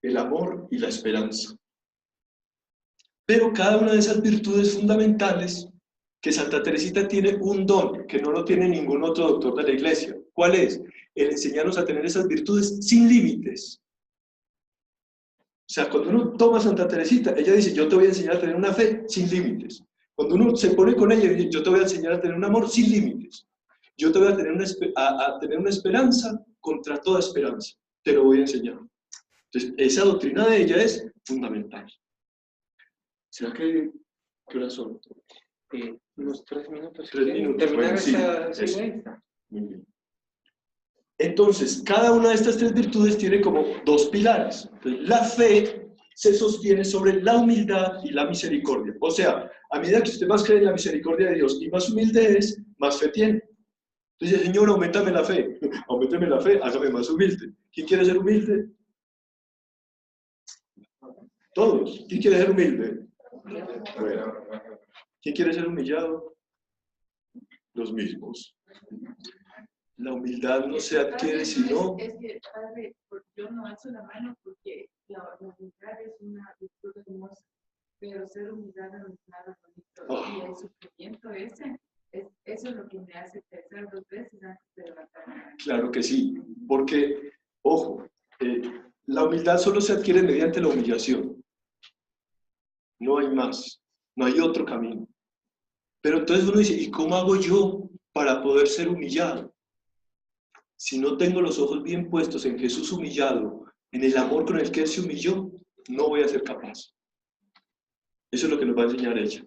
el amor y la esperanza. Pero cada una de esas virtudes fundamentales, que Santa Teresita tiene un don, que no lo tiene ningún otro doctor de la Iglesia. ¿Cuál es? El enseñarnos a tener esas virtudes sin límites. O sea, cuando uno toma a Santa Teresita, ella dice, yo te voy a enseñar a tener una fe sin límites. Cuando uno se pone con ella, dice, yo te voy a enseñar a tener un amor sin límites. Yo te voy a tener una esperanza contra toda esperanza. Te lo voy a enseñar. Entonces, esa doctrina de ella es fundamental. ¿Será que qué horas son? Unos 3 minutos. 3 minutos. Terminar Bueno, sí, esta eso. secuencia. Muy bien. Entonces, cada una de estas 3 virtudes tiene como 2 pilares. Entonces, la fe se sostiene sobre la humildad y la misericordia. O sea, a medida que usted más cree en la misericordia de Dios y más humilde es, más fe tiene. Entonces, Señor, auméntame la fe, hágame más humilde. ¿Quién quiere ser humilde? Todos. ¿Quién quiere ser humilde? Bueno. ¿Quién quiere ser humillado? Los mismos. La humildad no se adquiere sino... Es que, padre, yo no alzo la mano porque la humildad es una virtud hermosa, pero ser humildad no es nada bonito. Oh. Y el sufrimiento eso es lo que me hace pensar 2 veces antes de levantarme. Claro que sí, porque, ojo, la humildad solo se adquiere mediante la humillación. No hay más, no hay otro camino. Pero entonces uno dice, ¿y cómo hago yo para poder ser humillado? Si no tengo los ojos bien puestos en Jesús humillado, en el amor con el que Él se humilló, no voy a ser capaz. Eso es lo que nos va a enseñar ella.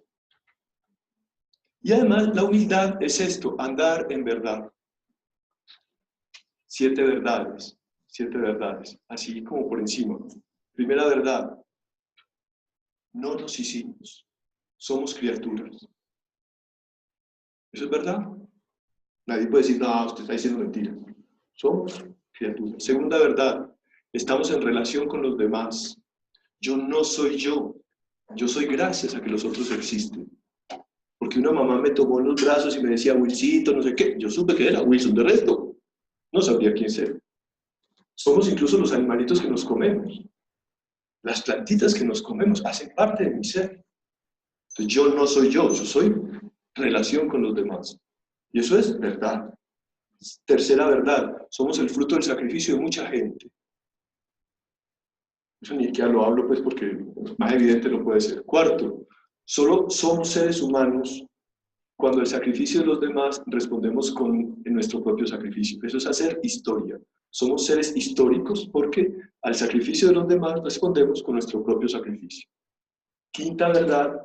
Y además la humildad es esto, andar en verdad. 7 verdades, así como por encima. Primera verdad, no nos hicimos, somos criaturas. ¿Eso es verdad? Nadie puede decir, no, usted está diciendo mentiras. Somos criaturas. Segunda verdad, estamos en relación con los demás. Yo no soy yo soy gracias a que los otros existen. Porque una mamá me tomó en los brazos y me decía, Wilsito, no sé qué. Yo supe que era Wilson, de resto no sabría quién ser. Somos incluso los animalitos que nos comemos. Las plantitas que nos comemos hacen parte de mi ser. Entonces yo no soy yo soy relación con los demás. Y eso es verdad. Tercera verdad, somos el fruto del sacrificio de mucha gente. Eso ni siquiera lo hablo pues porque más evidente no puede ser. Cuarto, solo somos seres humanos cuando el sacrificio de los demás respondemos en nuestro propio sacrificio. Eso es hacer historia. Somos seres históricos porque al sacrificio de los demás respondemos con nuestro propio sacrificio. Quinta verdad,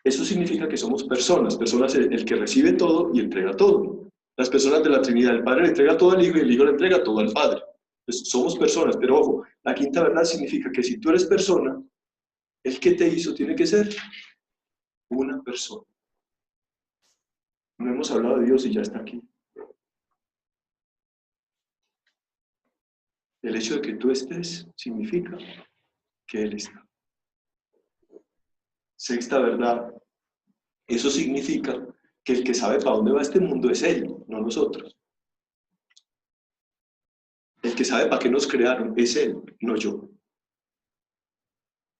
eso significa que somos personas el que recibe todo y entrega todo. Las personas de la Trinidad, el Padre le entrega todo al Hijo y el Hijo le entrega todo al Padre. Entonces, somos personas, pero ojo, la quinta verdad significa que si tú eres persona, el que te hizo tiene que ser una persona. No hemos hablado de Dios y ya está aquí. El hecho de que tú estés significa que Él está. Sexta verdad, eso significa que el que sabe para dónde va este mundo es Él, no nosotros. El que sabe para qué nos crearon es Él, no yo.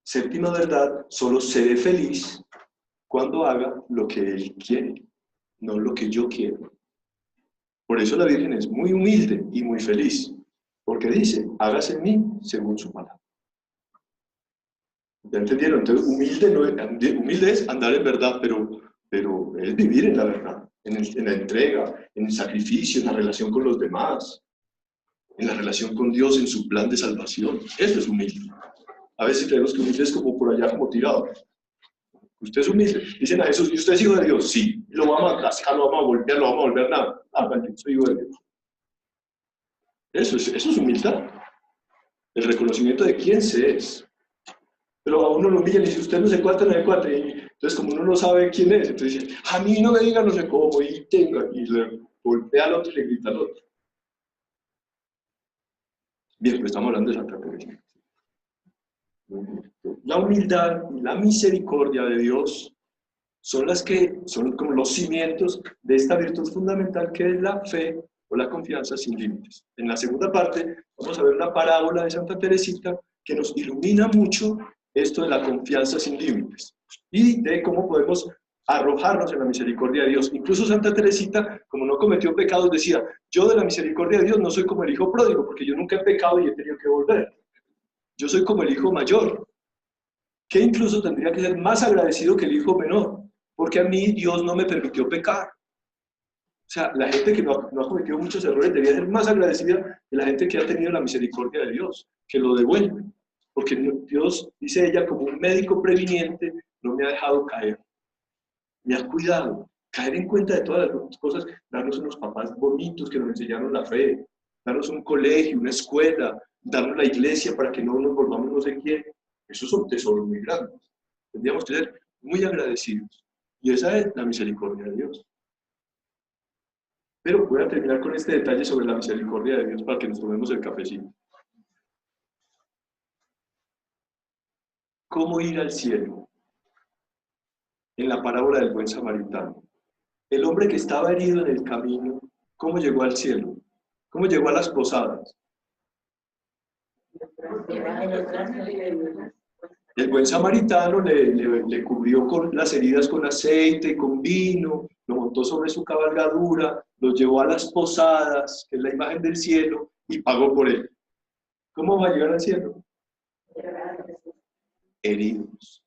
Séptima verdad, solo seré feliz cuando haga lo que Él quiere, no lo que yo quiero. Por eso la Virgen es muy humilde y muy feliz, porque dice, hágase en mí según su palabra. ¿Ya entendieron? Entonces, humilde es andar en verdad, pero es vivir en la verdad, en la entrega, en el sacrificio, en la relación con los demás, en la relación con Dios, en su plan de salvación. Eso es humilde. A veces creemos que humilde es como por allá, como tirado. Usted es humilde. Dicen a Jesús, ¿y usted es hijo de Dios? Sí. Lo vamos a aplascar, lo vamos a golpear, lo vamos a volver nada. Ah, vale, soy hijo de Dios. Eso es humildad. El reconocimiento de quién se es. Pero a uno lo humillan y dice, usted no se cuenta, no se cuenta. Y entonces, como uno no sabe quién es, entonces dice, a mí no me diga no sé cómo, y tenga, y le golpea al otro y le grita al otro. Bien, pues estamos hablando de Santa Teresa. La humildad y la misericordia de Dios son como los cimientos de esta virtud fundamental que es la fe o la confianza sin límites. En la segunda parte vamos a ver una parábola de Santa Teresita que nos ilumina mucho esto de la confianza sin límites y de cómo podemos arrojarnos en la misericordia de Dios. Incluso Santa Teresita, como no cometió pecados, decía, yo de la misericordia de Dios no soy como el hijo pródigo, porque yo nunca he pecado y he tenido que volver. Yo soy como el hijo mayor, que incluso tendría que ser más agradecido que el hijo menor, porque a mí Dios no me permitió pecar. O sea, la gente que no ha cometido muchos errores debería ser más agradecida que la gente que ha tenido la misericordia de Dios, que lo devuelve. Porque Dios, dice ella, como un médico previniente, no me ha dejado caer. Me ha cuidado, caer en cuenta de todas las cosas, darnos unos papás bonitos que nos enseñaron la fe, darnos un colegio, una escuela, darnos la iglesia para que no nos volvamos no sé quién. Esos son tesoros muy grandes. Tendríamos que ser muy agradecidos. Y esa es la misericordia de Dios. Pero voy a terminar con este detalle sobre la misericordia de Dios para que nos tomemos el cafecito. ¿Cómo ir al cielo? En la parábola del buen samaritano. El hombre que estaba herido en el camino, ¿cómo llegó al cielo? ¿Cómo llegó a las posadas? El buen samaritano le cubrió con las heridas con aceite, con vino, lo montó sobre su cabalgadura, lo llevó a las posadas, que es la imagen del cielo, y pagó por él. ¿Cómo va a llegar al cielo? Heridos.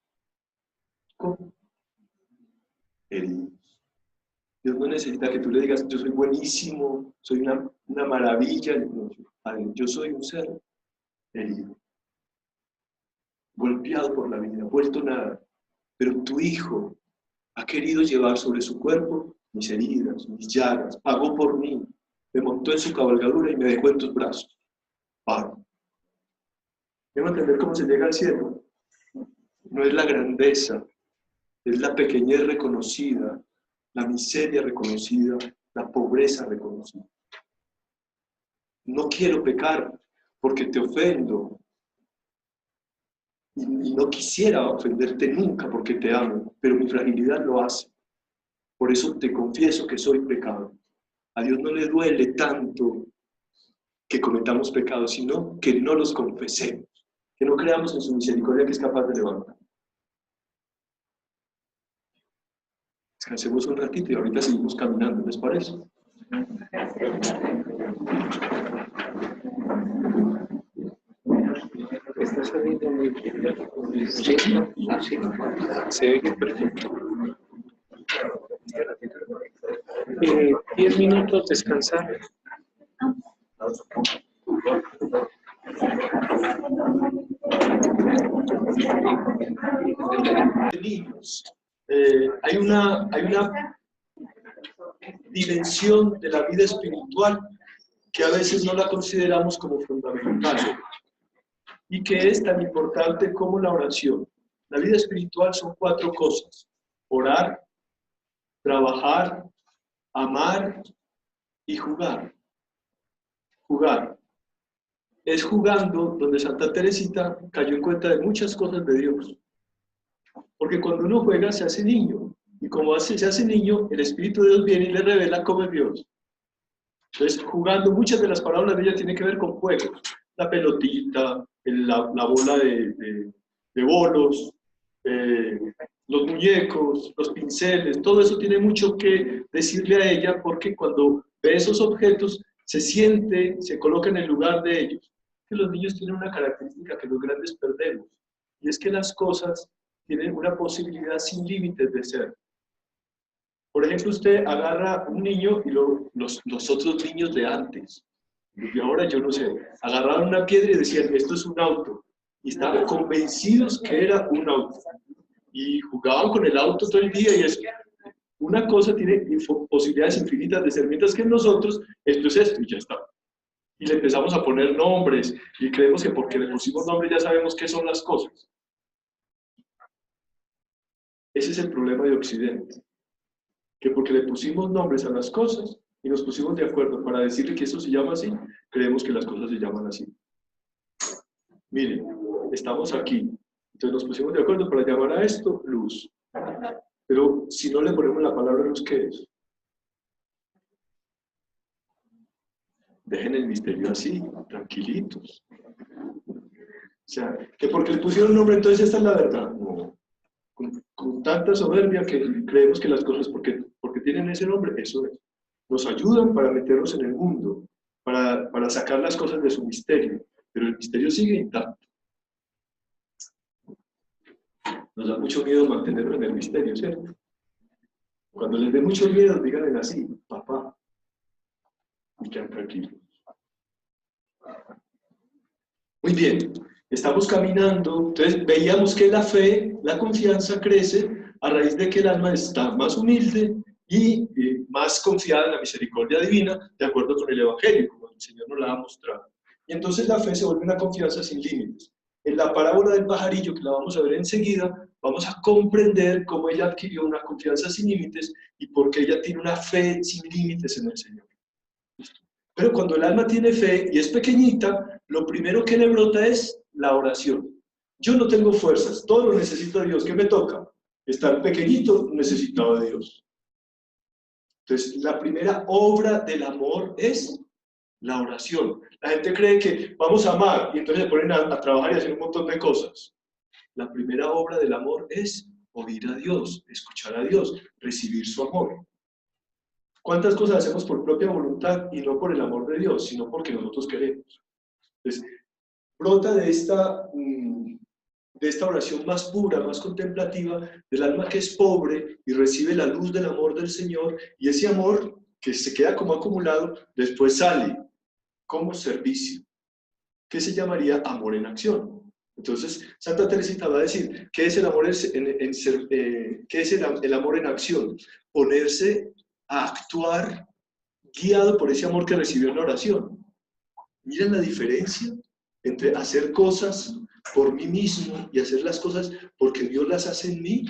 ¿Cómo? Heridos. Dios no necesita que tú le digas, yo soy buenísimo, soy una maravilla. No, yo soy un ser herido, golpeado por la vida, vuelto nada. Pero tu hijo ha querido llevar sobre su cuerpo mis heridas, mis llagas, pagó por mí, me montó en su cabalgadura y me dejó en tus brazos. Pago. ¿Debo entender cómo se llega al cielo? No es la grandeza, es la pequeñez reconocida, la miseria reconocida, la pobreza reconocida. No quiero pecar porque te ofendo. Y no quisiera ofenderte nunca porque te amo, pero mi fragilidad lo hace. Por eso te confieso que soy pecado. A Dios no le duele tanto que cometamos pecados, sino que no los confesemos, que no creamos en su misericordia que es capaz de levantar. Descansemos un ratito y ahorita seguimos caminando, ¿les parece? Está saliendo muy bien. Sí, así. Se ve que perfecto. 10 minutos descansar. Niños. Hay una dimensión de la vida espiritual que a veces no la consideramos como fundamental y que es tan importante como la oración. La vida espiritual son 4 cosas: orar, trabajar, amar y jugar. Jugar. Es jugando donde Santa Teresita cayó en cuenta de muchas cosas de Dios. Porque cuando uno juega se hace niño. Y como se hace niño, el Espíritu de Dios viene y le revela cómo es Dios. Entonces, jugando, muchas de las palabras de ella tienen que ver con juegos. La pelotita, la bola de bolos, los muñecos, los pinceles, todo eso tiene mucho que decirle a ella, porque cuando ve esos objetos, se siente, se coloca en el lugar de ellos. Que los niños tienen una característica que los grandes perdemos, y es que las cosas tienen una posibilidad sin límites de ser. Por ejemplo, usted agarra un niño y los otros niños de antes, Y ahora yo no sé, agarraron una piedra y decían, esto es un auto. Y estaban convencidos que era un auto. Y jugaban con el auto todo el día y eso. Una cosa tiene posibilidades infinitas de ser, mientras que nosotros, esto es esto y ya está. Y le empezamos a poner nombres y creemos que porque le pusimos nombres ya sabemos qué son las cosas. Ese es el problema de Occidente. Que porque le pusimos nombres a las cosas y nos pusimos de acuerdo para decirle que eso se llama así, creemos que las cosas se llaman así. Miren, estamos aquí, entonces nos pusimos de acuerdo para llamar a esto luz. Pero si no le ponemos la palabra luz, ¿qué es? Dejen el misterio así, tranquilitos. O sea, que porque le pusieron nombre, entonces esta es la verdad. No. Con tanta soberbia que creemos que las cosas, porque tienen ese nombre, eso es. Nos ayudan para meternos en el mundo, para sacar las cosas de su misterio, pero el misterio sigue intacto. Nos da mucho miedo mantenerlo en el misterio, ¿cierto? Cuando les dé mucho miedo, díganle así, papá, y quedan tranquilos. Muy bien, estamos caminando, entonces veíamos que la fe, la confianza crece a raíz de que el alma está más humilde y más confiada en la misericordia divina, de acuerdo con el Evangelio, como el Señor nos la ha mostrado. Y entonces la fe se vuelve una confianza sin límites. En la parábola del pajarillo, que la vamos a ver enseguida, vamos a comprender cómo ella adquirió una confianza sin límites y por qué ella tiene una fe sin límites en el Señor. Pero cuando el alma tiene fe y es pequeñita, lo primero que le brota es la oración. Yo no tengo fuerzas, todo lo necesito de Dios. ¿Qué me toca? Estar pequeñito, necesitado de Dios. Entonces, la primera obra del amor es la oración. La gente cree que vamos a amar y entonces se ponen a trabajar y hacer un montón de cosas. La primera obra del amor es oír a Dios, escuchar a Dios, recibir su amor. ¿Cuántas cosas hacemos por propia voluntad y no por el amor de Dios, sino porque nosotros queremos? Entonces, brota de esta oración más pura, más contemplativa, del alma que es pobre y recibe la luz del amor del Señor, y ese amor que se queda como acumulado, después sale como servicio, que se llamaría amor en acción. Entonces, Santa Teresita va a decir, ¿qué es el amor ¿qué es el amor en acción? Ponerse a actuar guiado por ese amor que recibió en la oración. Miren la diferencia entre hacer cosas por mí mismo y hacer las cosas porque Dios las hace en mí.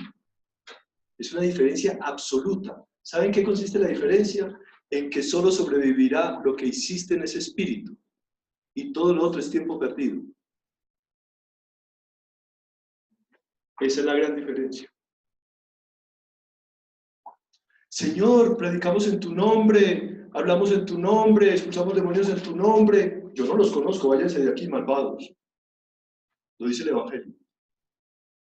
Es una diferencia absoluta. ¿Saben qué consiste la diferencia? En que solo sobrevivirá lo que hiciste en ese espíritu y todo lo otro es tiempo perdido. Esa es la gran diferencia. Señor, predicamos en tu nombre, hablamos en tu nombre, expulsamos demonios en tu nombre. Yo no los conozco, váyanse de aquí, malvados. Lo dice el Evangelio.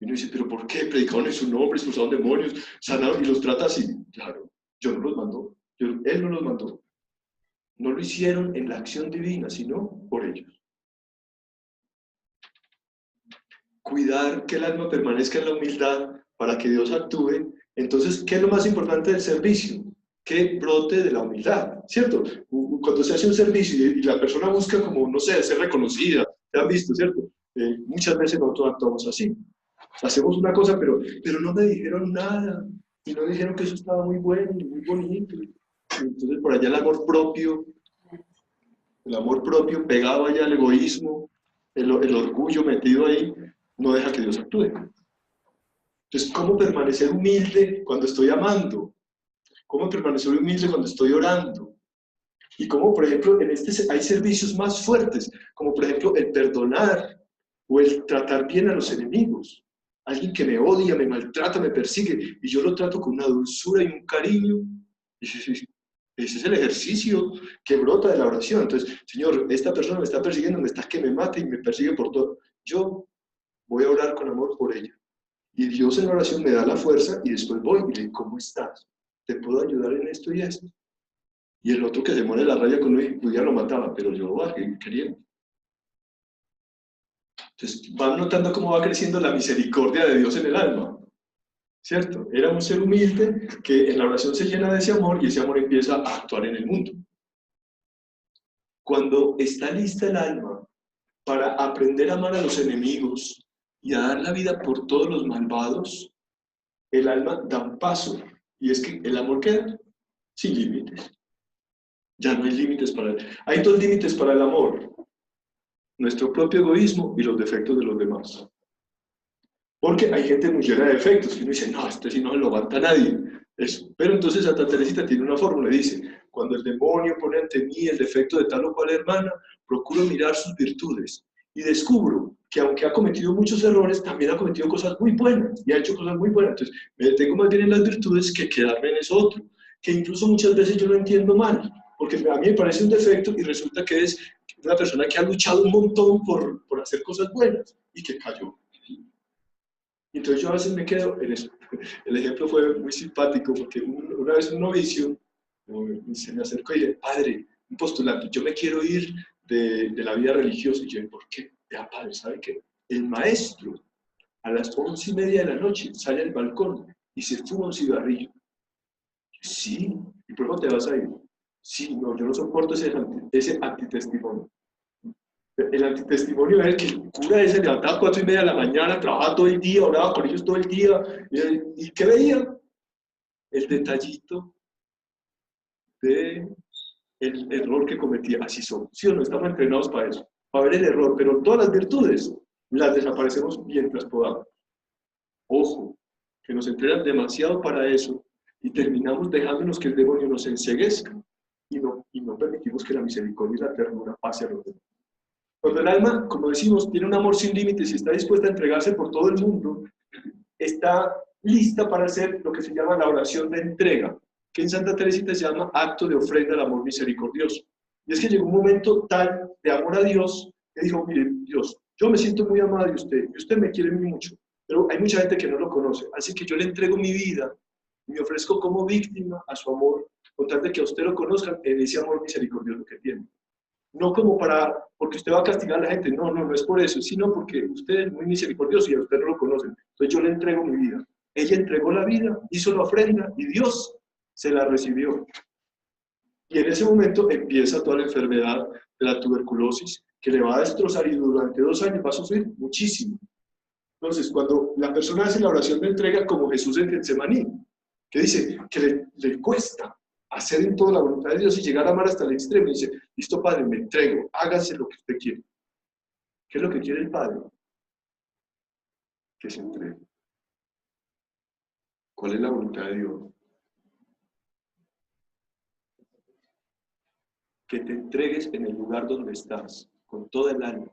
Y uno dice, ¿pero por qué? Predicaron en su nombre, expulsaron demonios, sanaron y los trata así. Claro, yo no los mandó, él no los mandó. No lo hicieron en la acción divina, sino por ellos. Cuidar que el alma permanezca en la humildad para que Dios actúe. Entonces, ¿qué es lo más importante del servicio? Que brote de la humildad, ¿cierto? Cuando se hace un servicio y la persona busca como, no sé, ser reconocida, te han visto, ¿cierto? Muchas veces nosotros actuamos así. Hacemos una cosa, pero no me dijeron nada, y no dijeron que eso estaba muy bueno y muy bonito. Y entonces por allá el amor propio pegado allá al egoísmo, el orgullo metido ahí, no deja que Dios actúe. Entonces, ¿cómo permanecer humilde cuando estoy amando? ¿Cómo permanecer humilde cuando estoy orando? Y cómo, por ejemplo, hay servicios más fuertes, como por ejemplo el perdonar o el tratar bien a los enemigos. Alguien que me odia, me maltrata, me persigue, y yo lo trato con una dulzura y un cariño. Ese es el ejercicio que brota de la oración. Entonces, Señor, esta persona me está persiguiendo, me está que me mate y me persigue por todo. Yo voy a orar con amor por ella. Y Dios en la oración me da la fuerza y después voy y le digo, ¿cómo estás? ¿Te puedo ayudar en esto y esto? Y el otro que se muere la raya con él, pues ya lo mataba, pero yo lo bajé queriendo. Entonces, van notando cómo va creciendo la misericordia de Dios en el alma, ¿cierto? Era un ser humilde que en la oración se llena de ese amor y ese amor empieza a actuar en el mundo. cuando está lista el alma para aprender a amar a los enemigos y a dar la vida por todos los malvados, el alma da un paso, y es que el amor queda sin límites. Ya no hay límites para él. Hay dos límites para el amor: nuestro propio egoísmo y los defectos de los demás. Porque hay gente muy llena de defectos, y uno dice, no, este sí no se lo aguanta nadie. Eso. Pero entonces Santa Teresita tiene una fórmula, dice, cuando el demonio pone ante mí el defecto de tal o cual hermana, procuro mirar sus virtudes, y descubro que aunque ha cometido muchos errores, también ha cometido cosas muy buenas, y ha hecho cosas muy buenas. Entonces me detengo más bien en las virtudes que quedarme en eso otro, que incluso muchas veces yo lo entiendo mal, porque a mí me parece un defecto y resulta que es una persona que ha luchado un montón por hacer cosas buenas y que cayó. Entonces yo a veces me quedo en eso. El ejemplo fue muy simpático porque una vez un novicio se me acercó y dije, padre, un postulante, yo me quiero ir de la vida religiosa. Y yo, ¿por qué? Ya, padre, ¿sabe qué? El maestro a las 11:30 de la noche sale al balcón y se fuma un cigarrillo. Sí, ¿y por qué te vas a ir? Sí, no, yo no soporto ese antitestimonio. El antitestimonio era el que el cura ese levantaba a 4:30 de la mañana, trabajaba todo el día, oraba con ellos todo el día. ¿Y qué veía? El detallito del error que cometía. Así somos. ¿Sí o no? Estamos entrenados para eso, para ver el error, pero todas las virtudes las desaparecemos mientras podamos. Ojo, que nos entrenan demasiado para eso y terminamos dejándonos que el demonio nos enceguezca y no permitimos que la misericordia y la ternura pase a los demás. Cuando el alma, como decimos, tiene un amor sin límites y está dispuesta a entregarse por todo el mundo, está lista para hacer lo que se llama la oración de entrega, que en Santa Teresita se llama acto de ofrenda al amor misericordioso. Y es que llegó un momento tal de amor a Dios que dijo, mire, Dios, yo me siento muy amada de usted y usted me quiere muy mucho, pero hay mucha gente que no lo conoce, así que yo le entrego mi vida y me ofrezco como víctima a su amor, con tal de que a usted lo conozcan en ese amor misericordioso que tiene. No como porque usted va a castigar a la gente, no es por eso, sino porque usted es muy misericordioso y a usted no lo conocen. Entonces yo le entrego mi vida. Ella entregó la vida, hizo la ofrenda y Dios se la recibió. Y en ese momento empieza toda la enfermedad de la tuberculosis, que le va a destrozar y durante 2 años va a sufrir muchísimo. Entonces, cuando la persona hace la oración de entrega como Jesús en Getsemaní, que dice que le cuesta hacer en toda la voluntad de Dios y llegar a amar hasta el extremo, y dice, listo Padre, me entrego, hágase lo que usted quiere. ¿Qué es lo que quiere el Padre? Que se entregue. ¿Cuál es la voluntad de Dios? Que te entregues en el lugar donde estás, con toda el alma.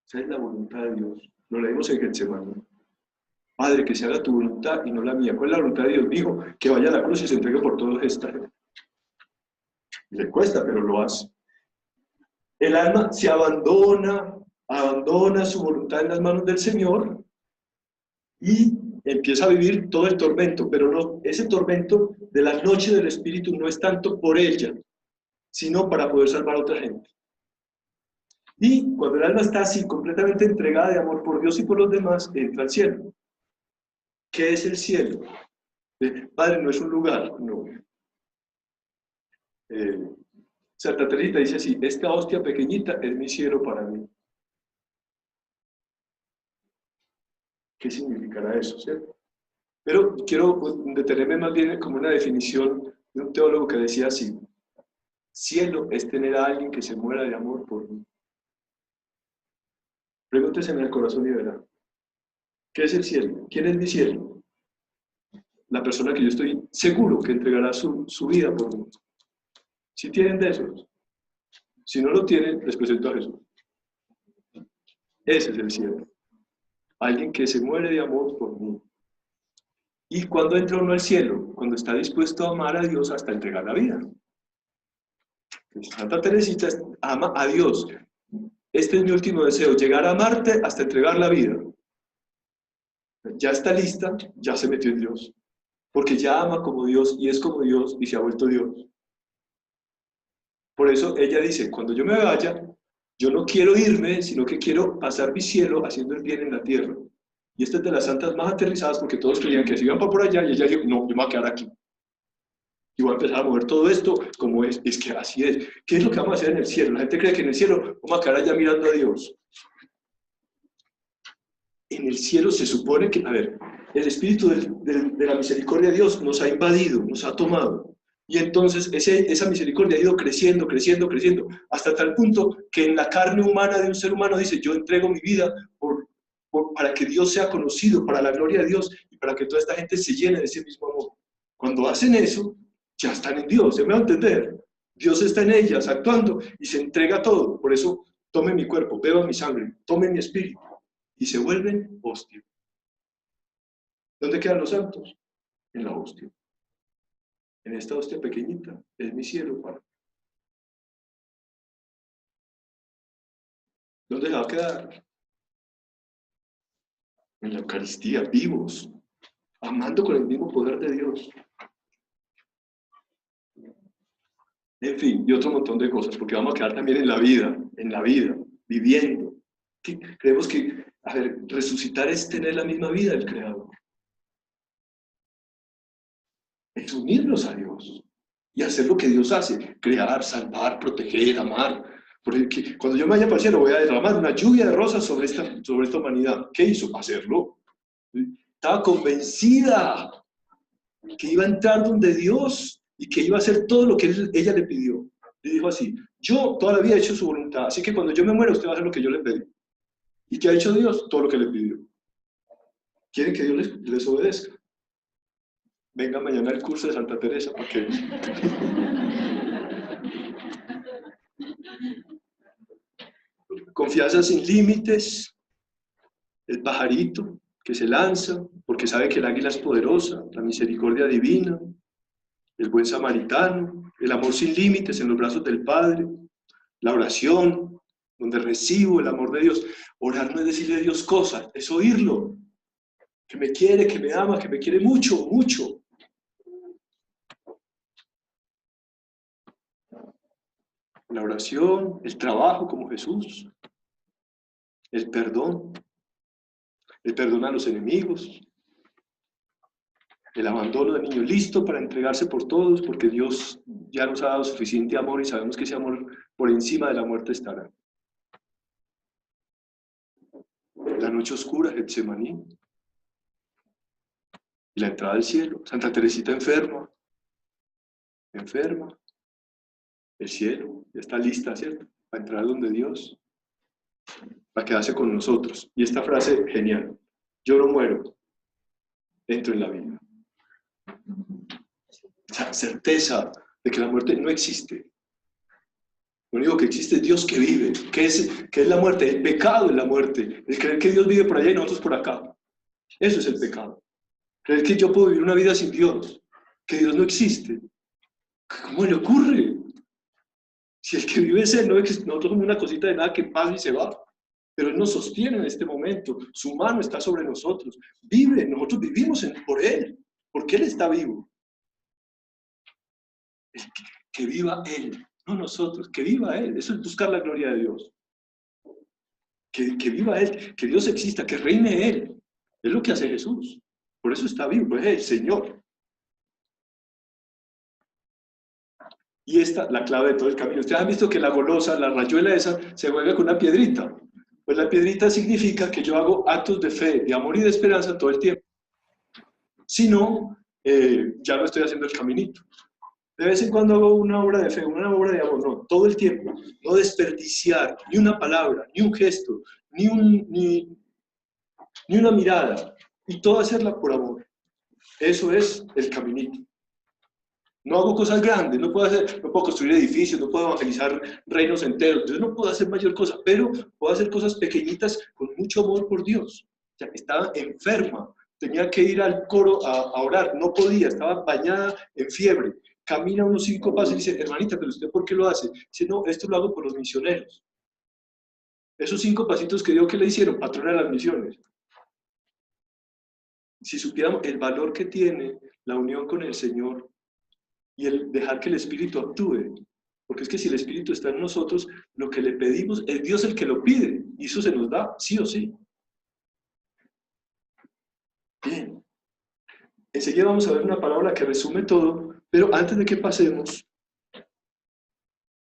Esa es la voluntad de Dios. Lo leemos en Getsemaní. Padre, que se haga tu voluntad y no la mía. ¿Cuál es la voluntad de Dios? Dijo que vaya a la cruz y se entregue por todos esta gente. Le cuesta, pero lo hace. El alma se abandona su voluntad en las manos del Señor y empieza a vivir todo el tormento, pero no, ese tormento de la noche del Espíritu no es tanto por ella, sino para poder salvar a otra gente. Y cuando el alma está así, completamente entregada de amor por Dios y por los demás, entra al cielo. ¿Qué es el cielo? Padre, no es un lugar, no. Santa Teresita dice así, esta hostia pequeñita es mi cielo para mí. ¿Qué significará eso, cierto? Pero quiero detenerme más bien como una definición de un teólogo que decía así, cielo es tener a alguien que se muera de amor por mí. Pregúntese en el corazón y verá. ¿Qué es el cielo? ¿Quién es mi cielo? La persona que yo estoy seguro que entregará su vida por mí. Si tienen de esos. Si no lo tienen, les presento a Jesús. Ese es el cielo. Alguien que se muere de amor por mí. ¿Y cuándo entra uno al cielo? Cuando está dispuesto a amar a Dios hasta entregar la vida. Santa Teresita ama a Dios. Este es mi último deseo, llegar a amarte hasta entregar la vida. Ya está lista, ya se metió en Dios. Porque ya ama como Dios y es como Dios y se ha vuelto Dios. Por eso ella dice, cuando yo me vaya, yo no quiero irme, sino que quiero pasar mi cielo haciendo el bien en la tierra. Y esta es de las santas más aterrizadas porque todos creían que se iban para por allá y ella dijo, no, yo me voy a quedar aquí. Y voy a empezar a mover todo esto como es que así es. ¿Qué es lo que vamos a hacer en el cielo? La gente cree que en el cielo vamos a quedar allá mirando a Dios. En el cielo se supone que, a ver, el espíritu de la misericordia de Dios nos ha invadido, nos ha tomado. Y entonces esa misericordia ha ido creciendo, creciendo, creciendo, hasta tal punto que en la carne humana de un ser humano dice, yo entrego mi vida para que Dios sea conocido, para la gloria de Dios y para que toda esta gente se llene de ese mismo amor. Cuando hacen eso, ya están en Dios, ¿se me va a entender? Dios está en ellas, actuando, y se entrega todo. Por eso, tomen mi cuerpo, beban mi sangre, tomen mi espíritu, y se vuelven hostia. ¿Dónde quedan los santos? En la hostia. En esta hostia pequeñita, es mi cielo, Padre. ¿Dónde se va a quedar? En la Eucaristía, vivos, amando con el mismo poder de Dios. En fin, y otro montón de cosas, porque vamos a quedar también en la vida, viviendo. Creemos que, a ver, resucitar es tener la misma vida del Creador. Es unirnos a Dios y hacer lo que Dios hace, crear, salvar, proteger, amar. Porque cuando yo me vaya para el cielo voy a derramar una lluvia de rosas sobre esta humanidad. ¿Qué hizo? Hacerlo. Estaba convencida que iba a entrar donde Dios y que iba a hacer todo lo que ella le pidió. Le dijo así, yo toda la vida he hecho su voluntad, así que cuando yo me muera usted va a hacer lo que yo le pedí. ¿Y qué ha hecho Dios? Todo lo que le pidió. ¿Quieren que Dios les obedezca? Venga mañana al curso de Santa Teresa, porque... Confianza sin límites, el pajarito que se lanza, porque sabe que el águila es poderosa, la misericordia divina, el buen samaritano, el amor sin límites en los brazos del Padre, la oración, donde recibo el amor de Dios. Orar no es decirle a Dios cosas, es oírlo, que me quiere, que me ama, que me quiere mucho, mucho. La oración, el trabajo como Jesús, el perdón a los enemigos, el abandono del niño listo para entregarse por todos, porque Dios ya nos ha dado suficiente amor y sabemos que ese amor por encima de la muerte estará. La noche oscura, Getsemaní, y la entrada al cielo. Santa Teresita enferma, el cielo, ya está lista, ¿cierto? Para entrar donde Dios, para quedarse con nosotros. Y esta frase, genial, yo no muero, entro en la vida. Esa certeza de que la muerte no existe. Lo único que existe es Dios que vive. ¿Qué es la muerte? El pecado es la muerte. El creer que Dios vive por allá y nosotros por acá. Eso es el pecado. Creer que yo puedo vivir una vida sin Dios. Que Dios no existe. ¿Cómo le ocurre? Si el que vive es Él, no existe. Nosotros somos una cosita de nada que pasa y se va. Pero Él nos sostiene en este momento. Su mano está sobre nosotros. Vive. Nosotros vivimos por Él. Porque Él está vivo. Que viva Él, no nosotros, que viva Él. Eso es buscar la gloria de Dios. Que viva Él, que Dios exista, que reine Él. Es lo que hace Jesús. Por eso está vivo, es el Señor. Y esta, la clave de todo el camino. Ustedes han visto que la golosa, la rayuela esa, se juega con una piedrita. Pues la piedrita significa que yo hago actos de fe, de amor y de esperanza todo el tiempo. Si no, ya no estoy haciendo el caminito. De vez en cuando hago una obra de fe, una obra de amor, no, todo el tiempo. No desperdiciar ni una palabra, ni un gesto, ni una mirada. Y todo hacerla por amor. Eso es el caminito. No hago cosas grandes, no puedo construir edificios, no puedo evangelizar reinos enteros, entonces no puedo hacer mayor cosa, pero puedo hacer cosas pequeñitas con mucho amor por Dios. O sea, estaba enferma, tenía que ir al coro a orar, no podía, estaba bañada en fiebre. Camina unos 5 pasos y dice, hermanita, ¿pero usted por qué lo hace? Dice, no, esto lo hago por los misioneros. Esos 5 pasitos que dio, ¿qué le hicieron? Patrona de las misiones. Si supiéramos el valor que tiene la unión con el Señor y el dejar que el Espíritu actúe, porque es que si el Espíritu está en nosotros, lo que le pedimos es Dios el que lo pide, y eso se nos da, sí o sí. Bien. Enseguida vamos a ver una palabra que resume todo, pero Pero antes de que pasemos,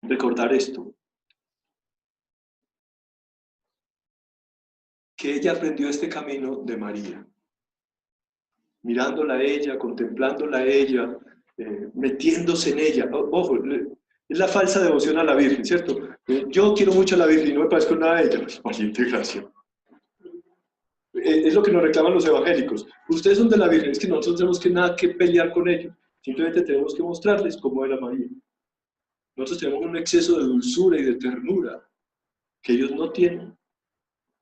recordar esto. Que ella aprendió este camino de María. Mirándola a ella, contemplándola a ella, metiéndose en ella. Ojo, es la falsa devoción a la Virgen, ¿cierto? Yo quiero mucho a la Virgen y no me parezco nada a ella. Pues, vaya integración. Es lo que nos reclaman los evangélicos. Ustedes son de la Virgen, es que nosotros tenemos que nada que pelear con ellos. Simplemente tenemos que mostrarles cómo era María. Nosotros tenemos un exceso de dulzura y de ternura que ellos no tienen,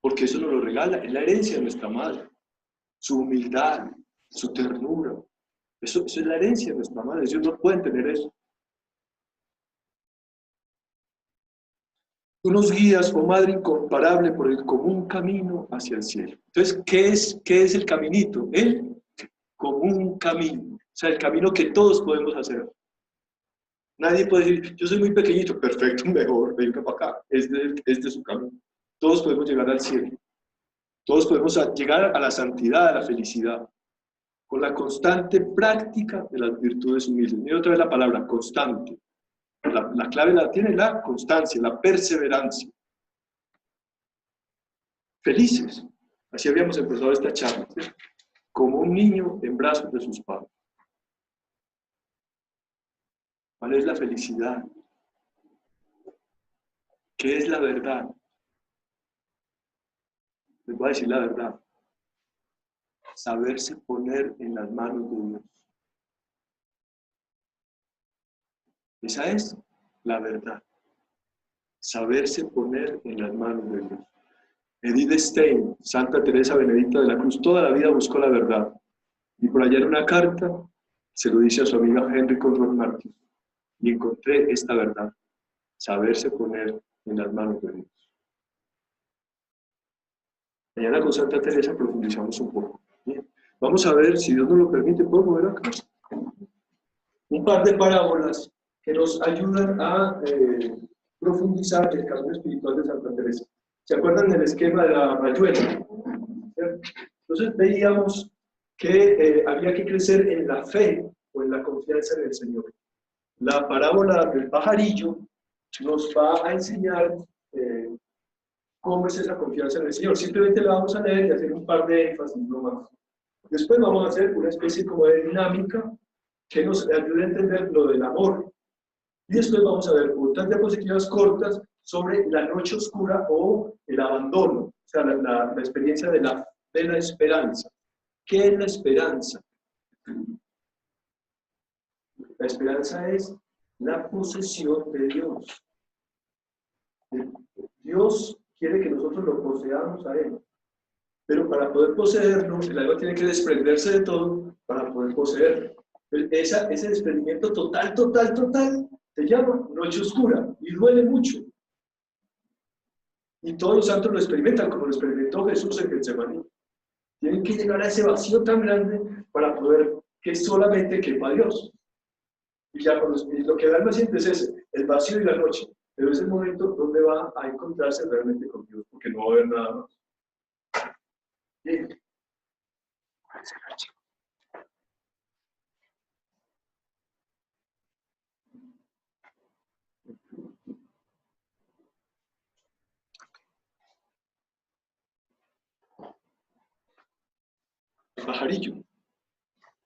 porque eso nos lo regala, es la herencia de nuestra madre. Su humildad, su ternura, eso es la herencia de nuestra madre, ellos no pueden tener eso. Tú nos guías, oh Madre incomparable, por el común camino hacia el cielo. Entonces, ¿qué es el caminito? El común camino, o sea, el camino que todos podemos hacer. Nadie puede decir, yo soy muy pequeñito, perfecto, mejor, venga para acá, este es su camino. Todos podemos llegar al cielo, todos podemos llegar a la santidad, a la felicidad, con la constante práctica de las virtudes humildes. Mira otra vez la palabra, constante. La clave la tiene la constancia, la perseverancia. Felices. Así habíamos empezado esta charla, ¿sí? Como un niño en brazos de sus padres. ¿Cuál es la felicidad? ¿Qué es la verdad? Les voy a decir la verdad. Saberse poner en las manos de Dios. Esa es la verdad. Saberse poner en las manos de Dios. Edith Stein, Santa Teresa Benedicta de la Cruz, toda la vida buscó la verdad. Y por allá en una carta se lo dice a su amiga Henry Conrad Martin. Y encontré esta verdad. Saberse poner en las manos de Dios. Mañana con Santa Teresa profundizamos un poco. Bien. Vamos a ver, si Dios nos lo permite, podemos ver acá un par de parábolas que nos ayudan a profundizar el camino espiritual de Santa Teresa. ¿Se acuerdan del esquema de la rayuela? Entonces veíamos que había que crecer en la fe o en la confianza en el Señor. La parábola del pajarillo nos va a enseñar cómo es esa confianza en el Señor. Simplemente la vamos a leer y hacer un par de énfasis no más. Después vamos a hacer una especie como de dinámica que nos ayude a entender lo del amor. Y después vamos a ver otras diapositivas cortas sobre la noche oscura o el abandono, o sea, la experiencia de la esperanza. ¿Qué es la esperanza? La esperanza es la posesión de Dios. Dios quiere que nosotros lo poseamos a Él. Pero para poder poseerlo, el alma tiene que desprenderse de todo para poder poseerlo. Ese desprendimiento total, se llama noche oscura y duele mucho. Y todos los santos lo experimentan, como lo experimentó Jesús en Getsemaní. Tienen que llegar a ese vacío tan grande para poder que solamente quepa Dios. Y ya lo que el alma siente es ese, el vacío y la noche. Pero es el momento donde va a encontrarse realmente con Dios, porque no va a haber nada más. Bien. ¿Cuál es el archivo? El pajarillo.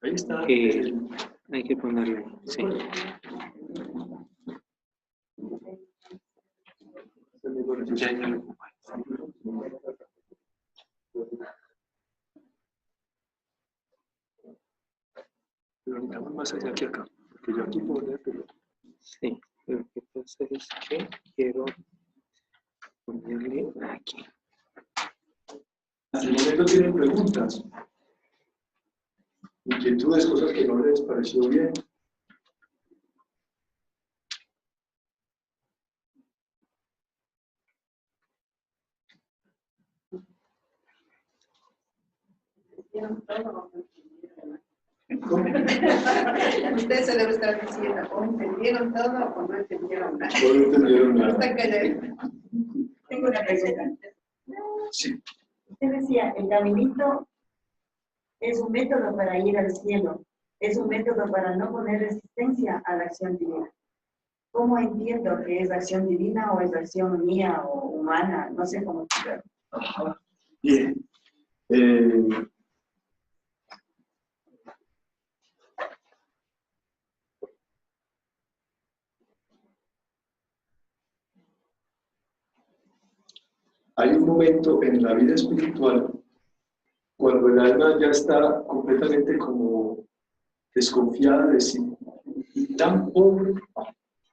Ahí está. Hay que ponerle, sí. Ya lo pero necesitamos más allá que acá, porque yo aquí puedo leer, pero... Sí, lo que pasa es que quiero ponerle aquí. Hasta el momento tienen preguntas, inquietudes, cosas que no les pareció bien. Ustedes se deben estar diciendo, o entendieron todo o no entendieron nada. No entendieron nada. Tengo una pregunta. Sí. Usted decía, el caminito es un método para ir al cielo, es un método para no poner resistencia a la acción divina. ¿Cómo entiendo que es acción divina o es acción mía o humana? No sé cómo explicarlo. Ajá. Bien. Hay un momento en la vida espiritual cuando el alma ya está completamente como desconfiada de sí y tan pobre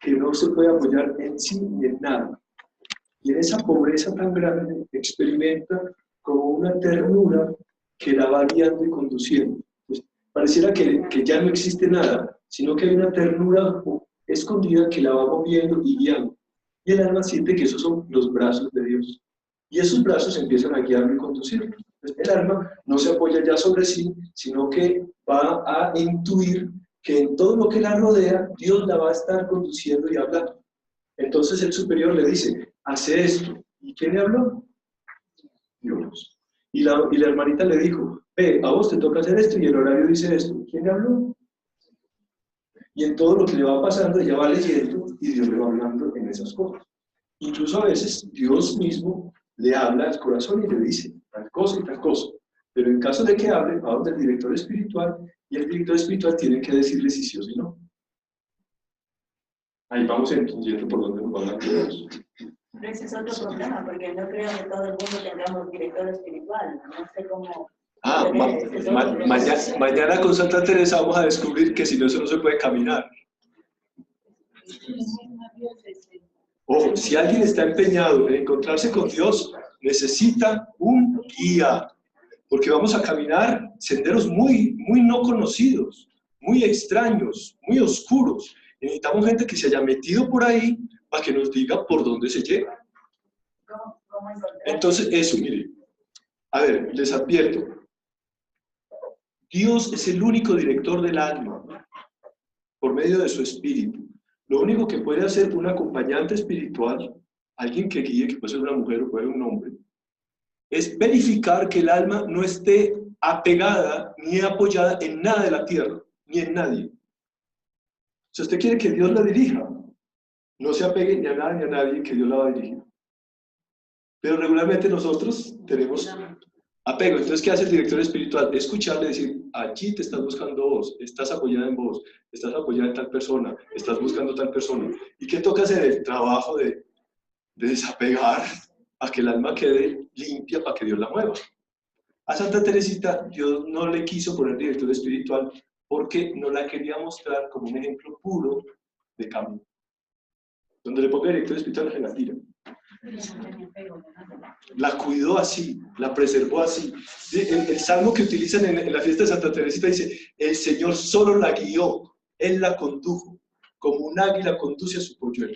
que no se puede apoyar en sí ni en nada. Y en esa pobreza tan grande experimenta como una ternura que la va guiando y conduciendo. Pues, pareciera que ya no existe nada, sino que hay una ternura escondida que la va moviendo y guiando. Y el alma siente que esos son los brazos de Dios. Y esos brazos empiezan a guiarlo y conducirlo. Entonces, el alma no se apoya ya sobre sí, sino que va a intuir que en todo lo que la rodea, Dios la va a estar conduciendo y hablando. Entonces el superior le dice, hace esto. ¿Y quién le habló? Dios. Y la hermanita le dijo, ve, a vos te toca hacer esto y el horario dice esto. ¿Quién le habló? Y en todo lo que le va pasando, ella va leyendo y Dios le va hablando en esas cosas. Incluso a veces Dios mismo le habla al corazón y le dice tal cosa y tal cosa. Pero en caso de que hable, va donde el director espiritual y el director espiritual tiene que decirle si sí o si no. Ahí vamos entendiendo por dónde nos van a quedar. Pero ese es otro problema, porque no creo que todo el mundo tengamos director espiritual. No sé cómo... Mañana con Santa Teresa vamos a descubrir que si no, eso no se puede caminar. Ojo, si alguien está empeñado en encontrarse con Dios, necesita un guía, porque vamos a caminar senderos muy no conocidos, muy extraños, muy oscuros. Necesitamos gente que se haya metido por ahí para que nos diga por dónde se llega. ¿Cómo encontrar? Entonces, eso, mire. A ver, les advierto. Dios es el único director del alma, por medio de su espíritu. Lo único que puede hacer un acompañante espiritual, alguien que guíe, que puede ser una mujer o puede ser un hombre, es verificar que el alma no esté apegada ni apoyada en nada de la tierra, ni en nadie. Si usted quiere que Dios la dirija, no se apegue ni a nada ni a nadie, que Dios la va a dirigir. Pero regularmente nosotros tenemos apego. Entonces, ¿qué hace el director espiritual? Escucharle, decir, allí te estás buscando vos, estás apoyada en vos, estás apoyada en tal persona, estás buscando tal persona. ¿Y qué toca hacer? El trabajo de desapegar a que el alma quede limpia para que Dios la mueva. A Santa Teresita, Dios no le quiso poner director espiritual porque no la quería mostrar como un ejemplo puro de cambio. Donde le ponga director espiritual se la tira. La cuidó así, la preservó así. El salmo que utilizan en la fiesta de Santa Teresita dice, el Señor solo la guió, Él la condujo, como un águila conduce a su polluelo.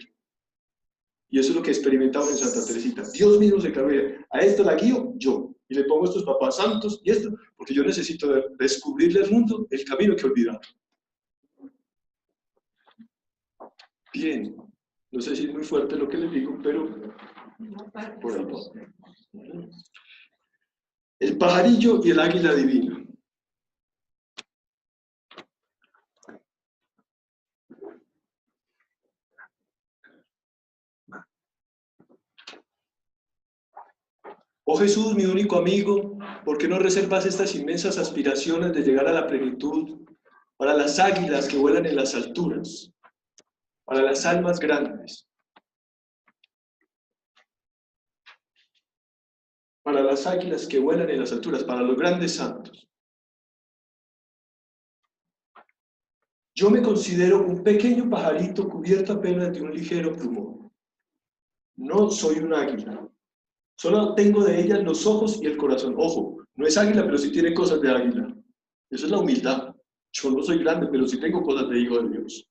Y eso es lo que experimentamos en Santa Teresita. Dios mismo se encargó de, a esto la guío yo, y le pongo estos papás santos y esto, porque yo necesito descubrirle al mundo el camino que olvidaron. Bien, no sé si es muy fuerte lo que les digo, pero por ahí va. El pajarillo y el águila divina. Oh Jesús, mi único amigo, ¿por qué no reservas estas inmensas aspiraciones de llegar a la plenitud para las águilas que vuelan en las alturas, para las almas grandes, para las águilas que vuelan en las alturas, para los grandes santos? Yo me considero un pequeño pajarito cubierto apenas de un ligero plumón. No soy un águila. Solo tengo de ellas los ojos y el corazón. Ojo, no es águila, pero sí tiene cosas de águila. Eso es la humildad. Yo no soy grande, pero sí tengo cosas de hijo de Dios.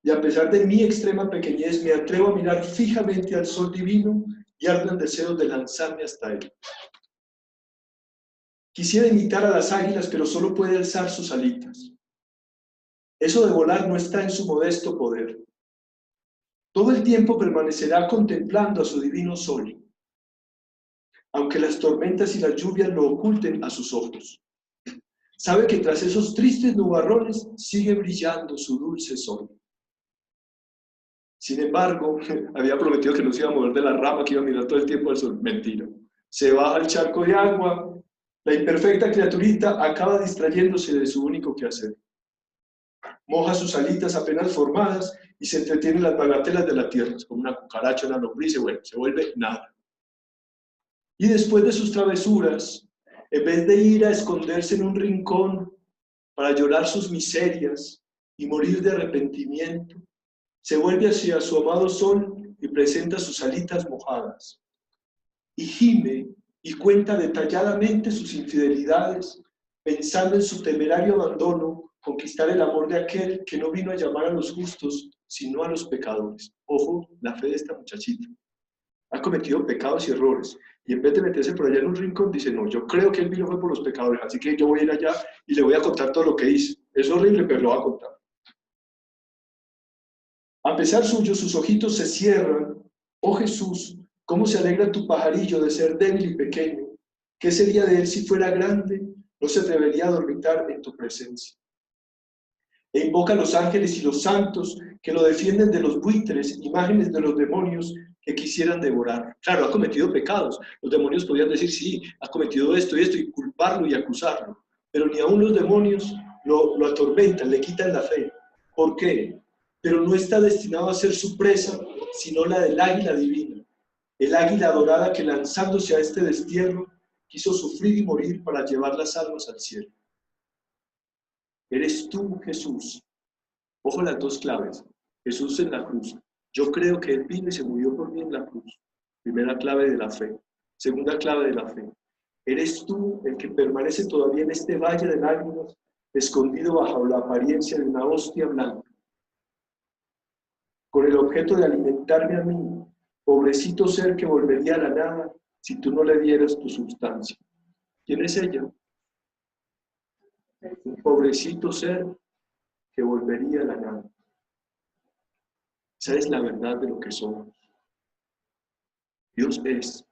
Y a pesar de mi extrema pequeñez, me atrevo a mirar fijamente al sol divino y ardo en deseos de lanzarme hasta él. Quisiera imitar a las águilas, pero solo puede alzar sus alitas. Eso de volar no está en su modesto poder. Todo el tiempo permanecerá contemplando a su divino sol, aunque las tormentas y las lluvias lo oculten a sus ojos. sabe que tras esos tristes nubarrones sigue brillando su dulce sol. Sin embargo, había prometido que no se iba a mover de la rama, que iba a mirar todo el tiempo al sol. Mentira. Se baja al charco de agua. La imperfecta criaturita acaba distrayéndose de su único quehacer. Moja sus alitas apenas formadas y se entretiene en las bagatelas de la tierra, como una cucaracha, una lombriz, bueno, se vuelve nada. Y después de sus travesuras, en vez de ir a esconderse en un rincón para llorar sus miserias y morir de arrepentimiento, se vuelve hacia su amado sol y presenta sus alitas mojadas. Y gime y cuenta detalladamente sus infidelidades, pensando en su temerario abandono, conquistar el amor de aquel que no vino a llamar a los justos, sino a los pecadores. Ojo, la fe de esta muchachita. Ha cometido pecados y errores, y en vez de meterse por allá en un rincón, dice, no, yo creo que él vino fue por los pecadores, así que yo voy a ir allá y le voy a contar todo lo que hice. Es horrible, pero lo va a contar. A pesar suyo, sus ojitos se cierran. Oh Jesús, ¿cómo se alegra tu pajarillo de ser débil y pequeño? ¿Qué sería de él si fuera grande? No se atrevería a dormitar en tu presencia. E invoca a los ángeles y los santos que lo defienden de los buitres, imágenes de los demonios que quisieran devorar. Claro, ha cometido pecados. Los demonios podían decir, sí, ha cometido esto y esto, y culparlo y acusarlo. Pero ni aún los demonios lo atormentan, le quitan la fe. ¿Por qué? Pero no está destinado a ser su presa, sino la del águila divina. El águila dorada que lanzándose a este destierro, quiso sufrir y morir para llevar las almas al cielo. Eres tú, Jesús. Ojo las dos claves. Jesús en la cruz. Yo creo que Él vino y se murió por mí en la cruz. Primera clave de la fe. Segunda clave de la fe. Eres tú el que permanece todavía en este valle de lágrimas, escondido bajo la apariencia de una hostia blanca, con el objeto de alimentarme a mí, pobrecito ser que volvería a la nada si tú no le dieras tu sustancia. ¿Quién es ella? Un pobrecito ser que volvería a la nada. Esa es la verdad de lo que somos. Dios es,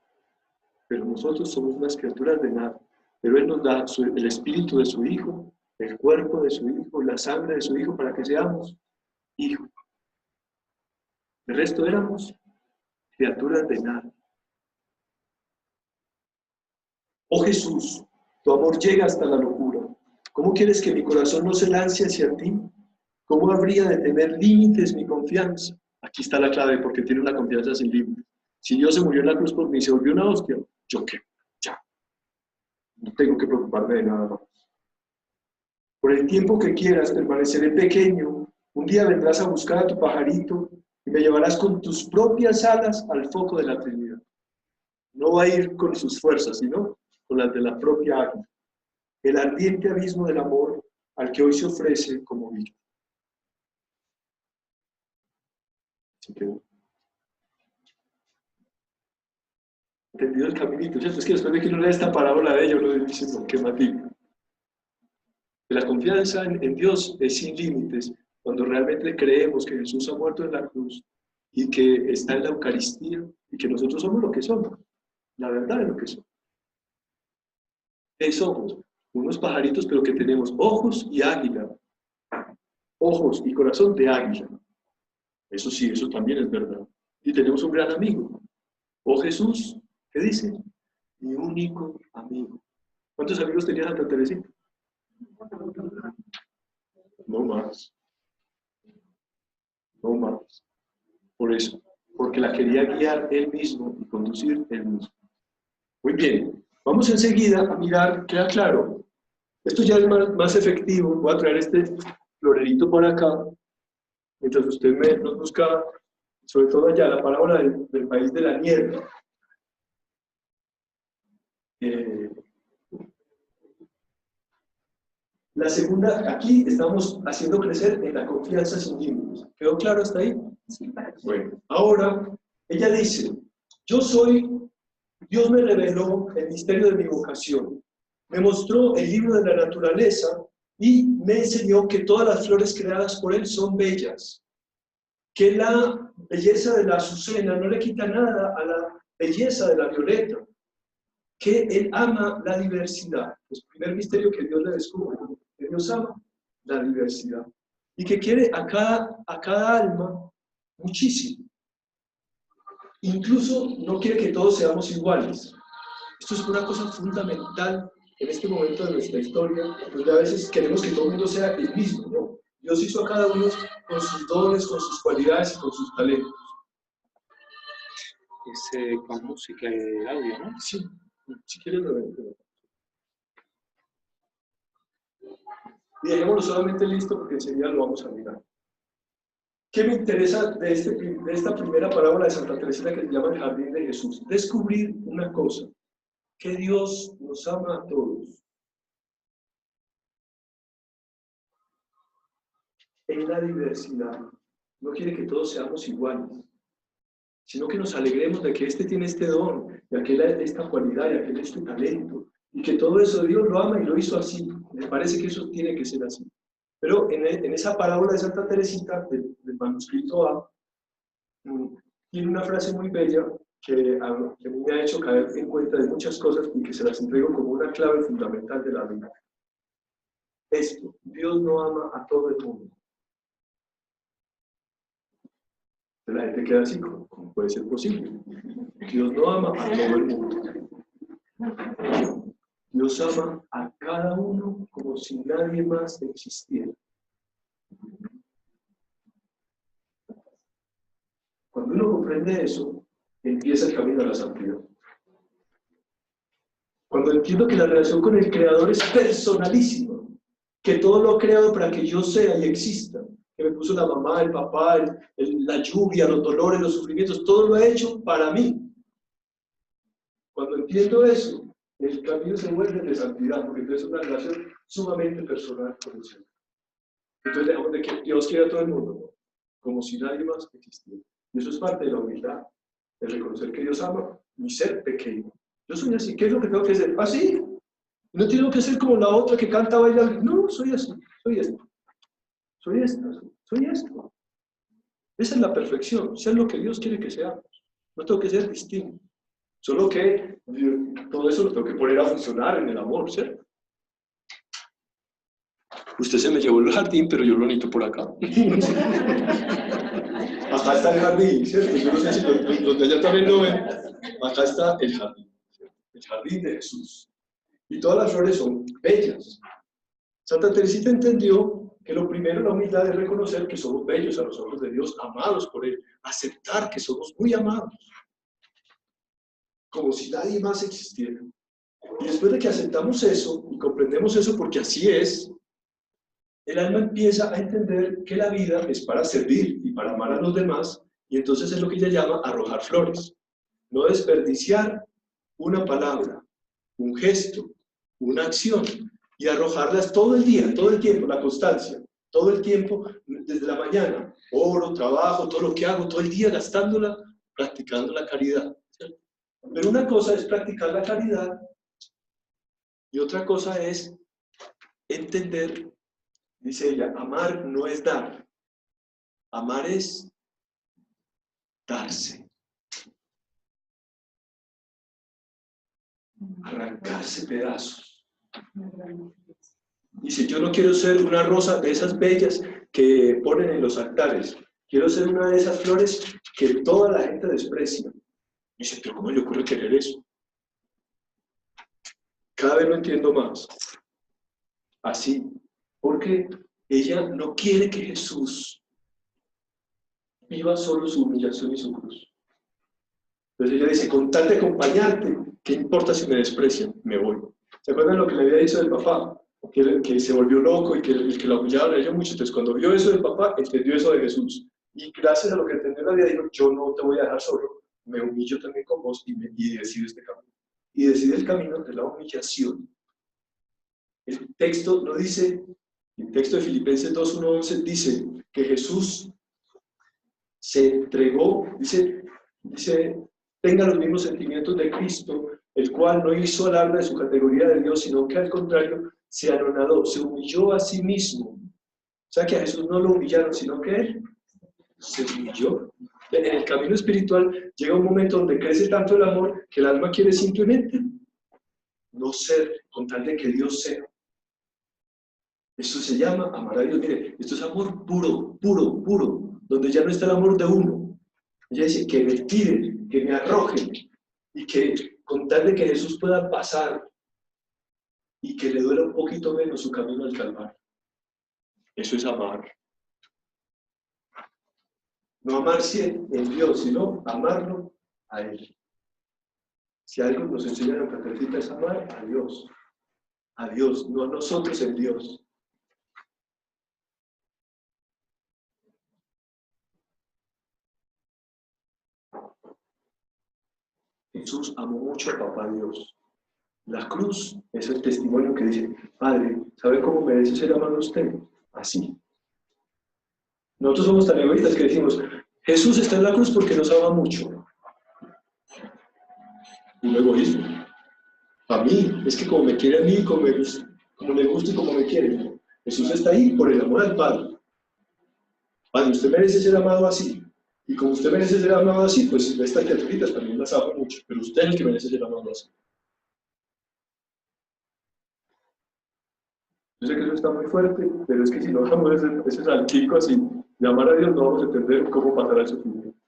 pero nosotros somos unas criaturas de nada. Pero Él nos da el espíritu de su Hijo, el cuerpo de su Hijo, la sangre de su Hijo, para que seamos hijos. El resto éramos criaturas de nada. Oh Jesús, tu amor llega hasta la locura. ¿Cómo quieres que mi corazón no se lance hacia ti? ¿Cómo habría de tener límites mi confianza? Aquí está la clave, porque tiene una confianza sin límites. Si Dios se murió en la cruz por mí y se volvió una hostia, ¿yo qué? Ya. No tengo que preocuparme de nada más. Por el tiempo que quieras, permaneceré pequeño. Un día vendrás a buscar a tu pajarito y me llevarás con tus propias alas al foco de la Trinidad. No va a ir con sus fuerzas, sino con las de la propia águila. El ardiente abismo del amor al que hoy se ofrece como vida. Así que, entendido el caminito, ¿cierto? Es que después de que uno lea esta parábola de ella, uno dice, no, qué matiz. La confianza en Dios es sin límites, cuando realmente creemos que Jesús ha muerto en la cruz y que está en la Eucaristía y que nosotros somos lo que somos, la verdad es lo que somos. ¿Qué somos? Unos pajaritos, pero que tenemos ojos y águila, ojos y corazón de águila. Eso sí, eso también es verdad. Y tenemos un gran amigo. Oh Jesús, ¿qué dice? Mi único amigo. ¿Cuántos amigos tenía Santa Teresita? No más. No más. Por eso, porque la quería guiar él mismo y conducir él mismo. Muy bien, vamos enseguida a mirar, queda claro. Esto ya es más efectivo. Voy a traer este florerito por acá, mientras usted nos busca, sobre todo allá, la parábola del país de la nieve. La segunda, aquí estamos haciendo crecer en la confianza sin límites. ¿Quedó claro hasta ahí? Sí, Bueno, ahora ella dice, Dios me reveló el misterio de mi vocación, me mostró el libro de la naturaleza y me enseñó que todas las flores creadas por Él son bellas, que la belleza de la azucena no le quita nada a la belleza de la violeta, que Él ama la diversidad. Es el primer misterio que Dios le descubre, que Dios ama la diversidad. Y que quiere a cada alma muchísimo. Incluso no quiere que todos seamos iguales. Esto es una cosa fundamental en este momento de nuestra historia, donde a veces queremos que todo el mundo sea el mismo, ¿no? Dios hizo a cada uno con sus dones, con sus cualidades y con sus talentos. Es con música y audio, ¿no? Sí, si quieres lo veo. Y dejémoslo solamente listo porque enseguida lo vamos a mirar. ¿Qué me interesa de esta primera parábola de Santa Teresita que se llama el Jardín de Jesús? Descubrir una cosa, que Dios nos ama a todos. En la diversidad. No quiere que todos seamos iguales, sino que nos alegremos de que este tiene este don, y aquel esta cualidad, y aquel este talento, y que todo eso Dios lo ama y lo hizo así. Me parece que eso tiene que ser así. Pero en esa parábola de Santa Teresita, del manuscrito A, tiene una frase muy bella que a mí me ha hecho caer en cuenta de muchas cosas y que se las entrego como una clave fundamental de la vida. Esto, Dios no ama a todo el mundo. La gente queda así, ¿cómo puede ser posible? Dios no ama a todo el mundo. Dios ama a cada uno como si nadie más existiera. Cuando uno comprende eso, empieza el camino a la santidad. Cuando entiendo que la relación con el Creador es personalísima, que todo lo ha creado para que yo sea y exista, que me puso la mamá, el papá, la lluvia, los dolores, los sufrimientos, todo lo ha hecho para mí. Cuando entiendo eso, el camino se vuelve de santidad, porque entonces es una relación sumamente personal con el Señor. Entonces dejamos de que Dios quiera a todo el mundo, como si nadie más existiera. Y eso es parte de la humildad, de reconocer que Dios ama mi ser pequeño. Yo soy así, ¿qué es lo que tengo que hacer? Así. No tengo que ser como la otra que canta, baila. No, soy así, soy esto. Soy esto, soy esto. Esa es la perfección, ser lo que Dios quiere que seamos. No tengo que ser distinto. Solo que todo eso lo tengo que poner a funcionar en el amor, ¿cierto? Usted se me llevó el jardín, pero yo lo necesito por acá. Acá está el jardín, ¿cierto? Yo no sé si los de allá también lo ven. Acá está el jardín, ¿cierto? El jardín de Jesús. Y todas las flores son bellas. Santa Teresita entendió que lo primero en la humildad es reconocer que somos bellos a los ojos de Dios, amados por Él, aceptar que somos muy amados, como si nadie más existiera. Y después de que aceptamos eso y comprendemos eso porque así es, el alma empieza a entender que la vida es para servir y para amar a los demás, y entonces es lo que ella llama arrojar flores. No desperdiciar una palabra, un gesto, una acción, y arrojarlas todo el día, todo el tiempo, la constancia, todo el tiempo, desde la mañana, oro, trabajo, todo lo que hago, todo el día gastándola, practicando la caridad, ¿cierto? Pero una cosa es practicar la caridad y otra cosa es entender, dice ella, amar no es dar, amar es darse, arrancarse pedazos. Dice, yo no quiero ser una rosa de esas bellas que ponen en los altares, quiero ser una de esas flores que toda la gente desprecia. Dice, pero ¿cómo le ocurre querer eso? Cada vez lo entiendo más. Así, porque ella no quiere que Jesús viva solo su humillación y su cruz. Entonces ella dice, con tal de acompañarte, ¿qué importa si me desprecian? Me voy. ¿Se acuerdan lo que le había dicho del papá? Que se volvió loco y que la humillaban a ella mucho. Entonces cuando vio eso del papá, entendió eso de Jesús. Y gracias a lo que entendió la vida, dijo, yo no te voy a dejar solo, me humillo también con vos y decido este camino. Y decide el camino de la humillación. El texto no dice, el texto de Filipenses 2:1-11 dice que Jesús se entregó, dice, tenga los mismos sentimientos de Cristo, el cual no hizo alarde de su categoría de Dios, sino que al contrario se anonadó, se humilló a sí mismo. O sea que a Jesús no lo humillaron, sino que Él se humilló. En el camino espiritual llega un momento donde crece tanto el amor que el alma quiere simplemente no ser, con tal de que Dios sea. Eso se llama amar a Dios. Mire, esto es amor puro, puro, puro, donde ya no está el amor de uno. Ella dice que me tiren, que me arrojen, y que con tal de que Jesús pueda pasar y que le duela un poquito menos su camino al Calvario. Eso es amar. No amarse en Dios, sino amarlo a Él. Si algo nos enseña la Catequista es amar a Dios, no a nosotros en Dios. Jesús amó mucho a Papá Dios. La cruz es el testimonio que dice, Padre, ¿sabe cómo merece ser amado usted? Así. Nosotros somos tan egoístas que decimos, Jesús está en la cruz porque nos ama mucho. Un egoísmo. A mí, es que como me quiere a mí, como le gusta y como me quiere. Jesús está ahí por el amor al Padre. Padre, usted merece ser amado así. Y como usted merece ser amado así, pues estas criaturitas también las ama mucho. Pero usted es el que merece ser amado así. Yo sé que eso está muy fuerte, pero es que si no damos ese saltico así, de amar a Dios, no vamos a entender cómo pasar al sufrimiento.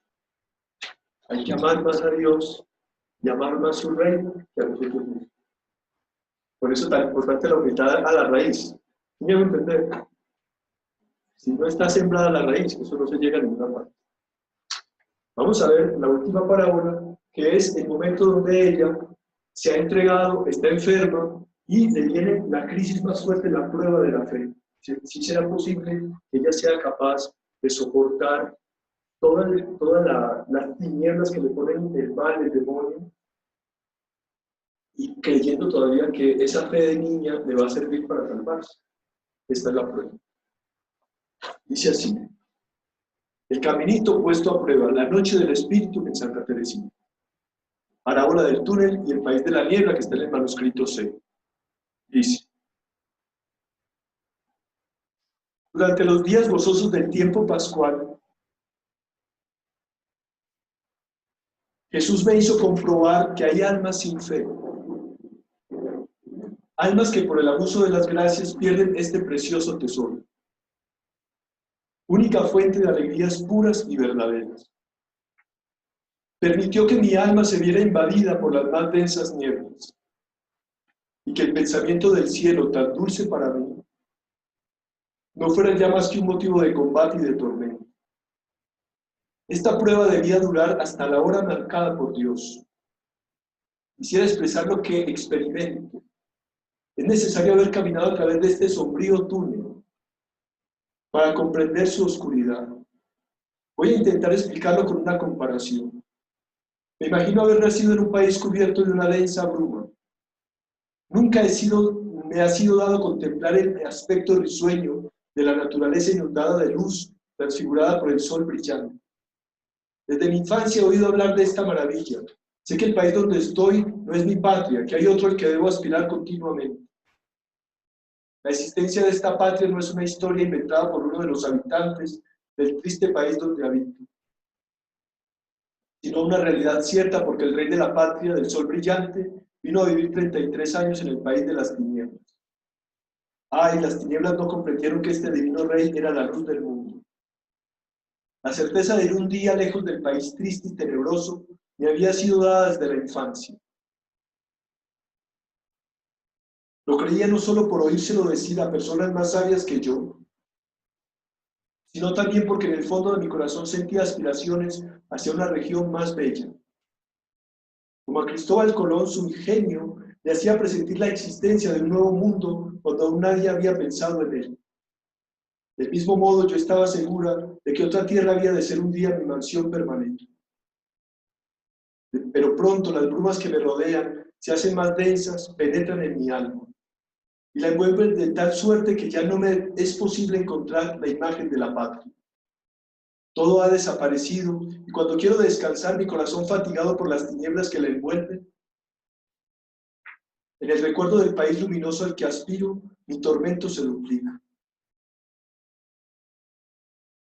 Hay que amar más a Dios y amar más su reino que a nosotros mismos. Por eso es tan importante la humildad a la raíz. ¿Me voy a entender? Si no está sembrada la raíz, eso no se llega a ninguna parte. Vamos a ver la última parábola, que es el momento donde ella se ha entregado, está enferma, y le viene la crisis más fuerte, la prueba de la fe. Si será posible que ella sea capaz de soportar todas las tinieblas que le ponen el mal, el demonio, y creyendo todavía que esa fe de niña le va a servir para salvarse. Esta es la prueba. Dice así, el caminito puesto a prueba, la noche del Espíritu en Santa Teresina. Parábola del túnel y el país de la niebla, que está en el manuscrito C. Dice, durante los días gozosos del tiempo pascual, Jesús me hizo comprobar que hay almas sin fe, almas que por el abuso de las gracias pierden este precioso tesoro, única fuente de alegrías puras y verdaderas. Permitió que mi alma se viera invadida por las más densas nieblas y que el pensamiento del cielo, tan dulce para mí, no fuera ya más que un motivo de combate y de tormento. Esta prueba debía durar hasta la hora marcada por Dios. Quisiera expresar lo que experimento. Es necesario haber caminado a través de este sombrío túnel para comprender su oscuridad. Voy a intentar explicarlo con una comparación. Me imagino haber nacido en un país cubierto de una densa bruma. Nunca me ha sido dado contemplar el aspecto risueño de la naturaleza inundada de luz, transfigurada por el sol brillante. Desde mi infancia he oído hablar de esta maravilla. Sé que el país donde estoy no es mi patria, que hay otro al que debo aspirar continuamente. La existencia de esta patria no es una historia inventada por uno de los habitantes del triste país donde habito, sino una realidad cierta, porque el rey de la patria, del sol brillante, vino a vivir 33 años en el país de las tinieblas. Ay, las tinieblas no comprendieron que este divino rey era la luz del mundo. La certeza de ir un día lejos del país triste y tenebroso me había sido dada desde la infancia. Lo creía no solo por oírselo decir a personas más sabias que yo, sino también porque en el fondo de mi corazón sentía aspiraciones hacia una región más bella. Como a Cristóbal Colón, su ingenio le hacía presentir la existencia de un nuevo mundo cuando aún nadie había pensado en él. Del mismo modo, yo estaba segura de que otra tierra había de ser un día mi mansión permanente. Pero pronto las brumas que me rodean se hacen más densas, penetran en mi alma y la envuelven de tal suerte que ya no me es posible encontrar la imagen de la patria. Todo ha desaparecido y cuando quiero descansar mi corazón fatigado por las tinieblas que la envuelven, en el recuerdo del país luminoso al que aspiro, mi tormento se duplica.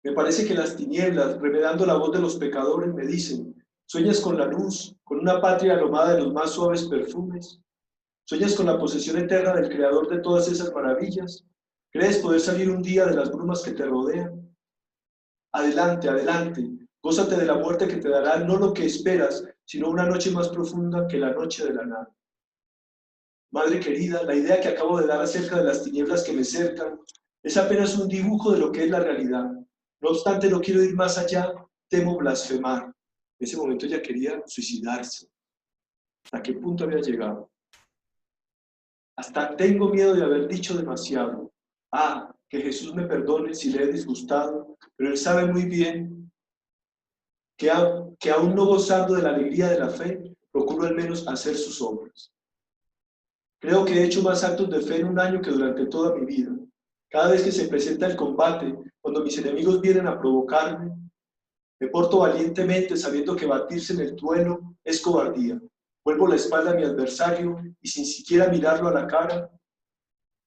Me parece que las tinieblas, remedando la voz de los pecadores, me dicen: sueñas con la luz, con una patria aromada de los más suaves perfumes. ¿Sueñas con la posesión eterna del Creador de todas esas maravillas? ¿Crees poder salir un día de las brumas que te rodean? Adelante, adelante, gózate de la muerte que te dará no lo que esperas, sino una noche más profunda que la noche de la nada. Madre querida, la idea que acabo de dar acerca de las tinieblas que me cercan es apenas un dibujo de lo que es la realidad. No obstante, no quiero ir más allá, temo blasfemar. En ese momento ella quería suicidarse. ¿Hasta qué punto había llegado? Hasta tengo miedo de haber dicho demasiado. Ah, que Jesús me perdone si le he disgustado, pero Él sabe muy bien que aún no gozando de la alegría de la fe, procuro al menos hacer sus obras. Creo que he hecho más actos de fe en un año que durante toda mi vida. Cada vez que se presenta el combate, cuando mis enemigos vienen a provocarme, me porto valientemente sabiendo que batirse en el duelo es cobardía. Vuelvo la espalda a mi adversario y sin siquiera mirarlo a la cara,